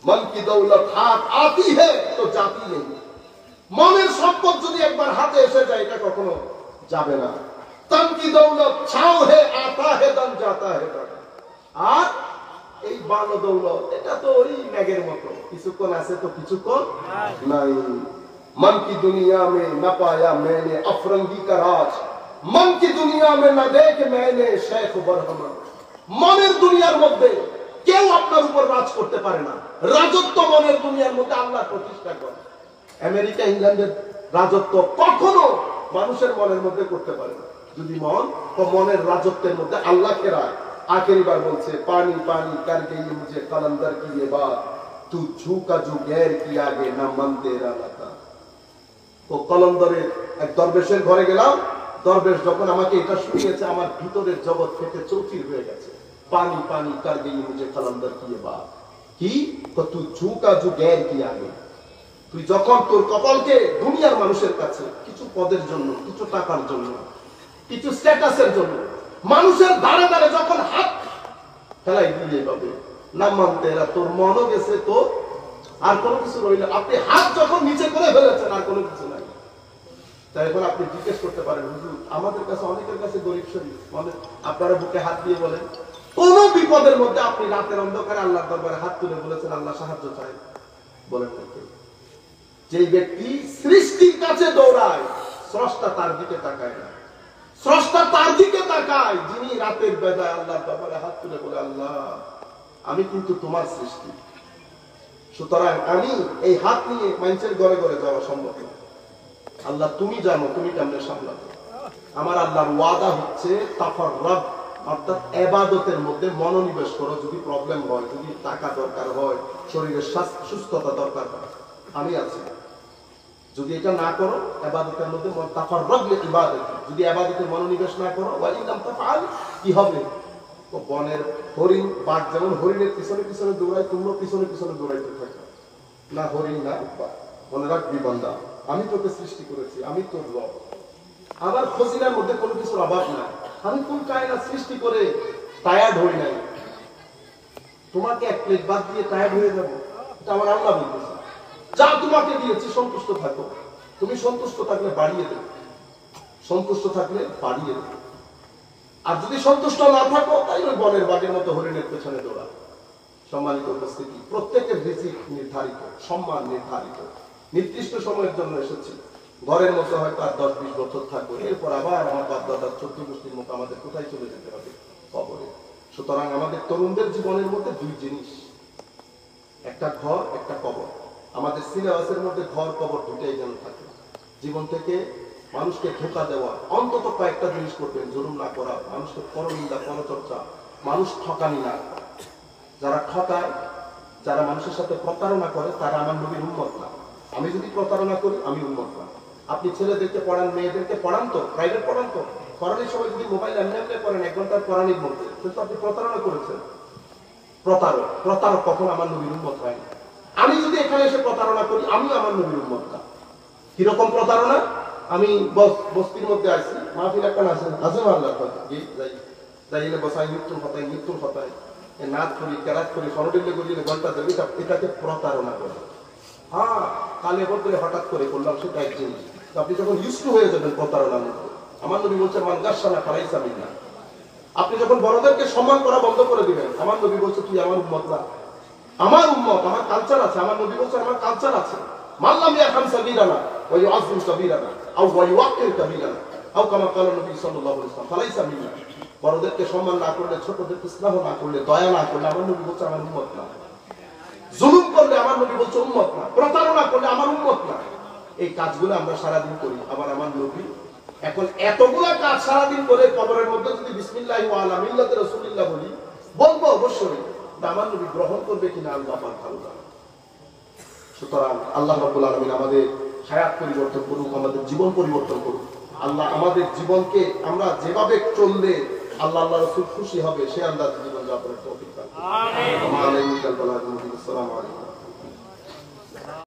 মন কি দৌলত হাত আতি হে তো জাতি নেই, মনের সম্পদ যদি একবার হাতে এসে যায় এটা কখনো যাবে না। তন কি দৌলত ছাও হে আতা হে দন জাতা হে। আর এই বানো দৌলত এটা তো ওই ম্যাগের মতো, কিছুক্ষণ আছে তো কিছুক্ষণ নাই। मन की दुनिया में न पाया मैंने अफरंगी का राज, मन की दुनिया में न देख मैंने शेख बरहमा। মনের দুনিয়ার মধ্যে কেউ আপনার উপর রাজ করতে পারে না, রাজত্ব মনের দুনিয়ার মধ্যে আল্লাহ প্রতিষ্ঠা করে। আমেরিকা ইংল্যান্ডের রাজত্ব কখনো মানুষের মনের মধ্যে করতে পারে না, যদি মনের রাজত্বের মধ্যে আল্লাহকে রায়। आखिरी बार बोलছে, पानी पानी कर गई मुझे कलंदर की ये बात, तू झुका जो गैर की आगे ना मन तेरा लता। তো কলন্দরের এক দরবেশের ঘরে গেলাম, দরবেশ যখন আমাকে এটা শুনিয়েছে, আমার ভিতরের জগৎ ফেটে চৌচির হয়ে গেছে। পানি পানি কর গই মুঝে কলন্দর কি বাত, কি তো তুই ঝুঁকা জু গ্যার কি আগে। তুই যখন তোর কপালকে দুনিয়ার মানুষের কাছে কিছু পদের জন্য, কিছু টাকার জন্য, কিছু স্ট্যাটাসের জন্য মানুষের ধারে ধারে যখন হাত ফেলাই দিয়ে পাবে, না মানতে এরা তোর মনও গেছে, তো আর কোনো কিছু রইল। আপনি হাত যখন নিচে করে ফেলেছেন আর কোনো কিছু নাই। তাই এখন আপনি জিজ্ঞেস করতে পারেন, হুজুর আমাদের কাছে অনেকের কাছে গরিব শরীর, মানে আপনারা বুকে হাত দিয়ে বলেন, কোন বিপদের মধ্যে আপনি রাতের অন্ধকারে আল্লাহর দরবারে হাত তুলে বলেছেন আল্লাহ সাহায্য চাই? বলেন না কেউ। যেই ব্যক্তি সৃষ্টির কাছে দৌড়ায়, স্রষ্টা তার দিকে তাকায় না, স্রষ্টা তার দিকে তাকায় যিনি রাতের বেলায় আল্লাহর দরবারে হাত তুলে বলে, আল্লাহ আমি কিন্তু তোমার সৃষ্টি, সুতরাং আমি এই হাত নিয়ে মানুষের ঘরে ঘরে যাওয়া সম্ভব না। আল্লাহ তুমি জানো তুমি কেমনে সামলাবে। আমার আল্লাহর ওয়াদা হচ্ছে তাফাররাব, অর্থাৎ ইবাদতের মধ্যে মনোনিবেশ করো। যদি প্রবলেম হয়, যদি টাকা দরকার হয়, শরীরের সুস্থতা দরকার হয়, আমি আছি। যদি এটা না করো ইবাদতের মধ্যে তাফাররাব লি ইবাদত, যদি ইবাদতে মনোনিবেশ না করো, ওয়া ইন লাম তাফআল, কি হবে? তো বনের হরিণ, বাঘ যেমন হরিণের পিছনে পিছনে দৌড়ায়, তোমরা পিছনে পিছনে দৌড়াইতে থাকো না। হরিণ না, মনে রাখবি বান্দা, আমি তোকে সৃষ্টি করেছি, আমি তোর রব, আমার খজিনার মধ্যে কোনো কিছুর অভাব নাই। আমি কোন কায়নাত সৃষ্টি করে টায়ার্ড হই নাই, তোমাকে এক প্লেট ভাত দিয়ে টায়ার্ড হয়ে যাবো, এটা আমার আল্লাহ বলতেছে। যা তোমাকে দিয়েছি সন্তুষ্ট থাকো, তুমি সন্তুষ্ট থাকলে বাড়িয়ে দেবে, সন্তুষ্ট থাকলে বাড়িয়ে দেবে। আর যদি সন্তুষ্ট না থাকো, তাই ওই বনের বাঘের মতো হরিণের পেছনে দৌড়া। সম্মানিত উপস্থিতি, প্রত্যেকের রিজিক নির্ধারিত, সম্মান নির্ধারিত, নির্দিষ্ট সময়ের জন্য এসেছে। ঘরের মধ্যে হয়তো আর 10-20 বছর থাকবো, এরপর আবার আমার বাপ দাদার 14 গোষ্ঠীর মতো আমাদের কোথায় চলে যেতে হবে? কবরে। সুতরাং আমাদের তরুণদের জীবনের মধ্যে দুই জিনিস, একটা ঘর, একটা কবর। আমাদের সিলেবাসের মধ্যে ঘর কবর দুটাই যেন থাকে। জীবন থেকে মানুষকে ধোঁকা দেওয়া, অন্তত কয়েকটা জিনিস করবেন, জুলুম না করা, মানুষকে পরনিন্দা, পরচর্চা, মানুষ ঠকানি না। যারা ঠকায়, যারা মানুষের সাথে প্রতারণা করে, তারা আমার নবীর উম্মত না। আমি যদি প্রতারণা করি, আমি উম্মত না। আপনি ছেলেদেরকে পড়ান, মেয়েদেরকে পড়ান তো, প্রাইভেট পড়ান তো, পড়ানোর সময় যদি মোবাইল এমনি করেন 1 ঘন্টার পড়ানির মধ্যে, কিন্তু আপনি প্রতারণা করেছেন। প্রতারক কখন আমার নবীর উম্মত হয় না। আমি যদি এখানে এসে প্রতারণা করি, আমি আমার নবীর উম্মত না। কিরকম প্রতারণা? আমি বস্তির মধ্যে আছি, মাহফিল একটা আছে আল্লাহর কথা, যাই বসাই মৃত্যুর কথায় নাচ করি, কেরাত করি, সনডিল্লে করি, ঘন্টা দেবী, এটাকে প্রতারণা করে। হ্যাঁ, কালে বদলে হঠাৎ করে করলাম, সেটা এক জিনিস। আপনি যখন ইউজ হয়ে যাবেন প্রতারণার মধ্যে, আমার নবী বলছে মান গাসসানা ফালাইসা মিন্না। আপনি যখন বড়দেরকে সম্মান করা বন্ধ করে দিবেন, আমার নবী বলছে তুই আমার উম্মত না। আমার উম্মত, আমার কালচার আছে। আমার নবী বলছে আমার কালচার আছে। মাল্লাম ইয়ারহাম সাগীরানা ওয়া ইউআযযিম কাবীরানা আও ওয়া ইউওয়াক্কির কাবীরানা আও কামা ক্বালা নবী সাল্লাল্লাহু আলাইহি ওয়াসাল্লাম ফালাইসা মিন্না। বড়দেরকে সম্মান না করলে, ছোটদেরকে স্নেহ না করলে, দয়া না করলে, আমার নবী বলছে আমার উম্মত না। জুলুম করলে আমার নবী বলছে উম্মত না। প্রতারণা করলে আমার উম্মত না। এই কাজগুলো আমরা সারাদিন করি। আবার আমার নবী এখন এতগুলা কাজ সারাদিন করে কবরের মধ্যে যদি বিসমিল্লাহি ওয়া আলা মিল্লাতি রাসূলিল্লাহ বলবো অবশ্যই, আমার নবী গ্রহণ করবে কিনা আল্লাহ পাক ভালো জানেন। সুতরাং আল্লাহ রাব্বুল আলামিন আমাদের হায়াত পরিবর্তন করুক, আমাদের জীবন পরিবর্তন করুক। আল্লাহ আমাদের জীবনকে আমরা যেভাবে চললে আল্লাহ রাসূল খুশি হবে, সে আন্দাজে জীবন যাপনের তৌফিক দান করুন। আমিন। আসসালামু আলাইকুম।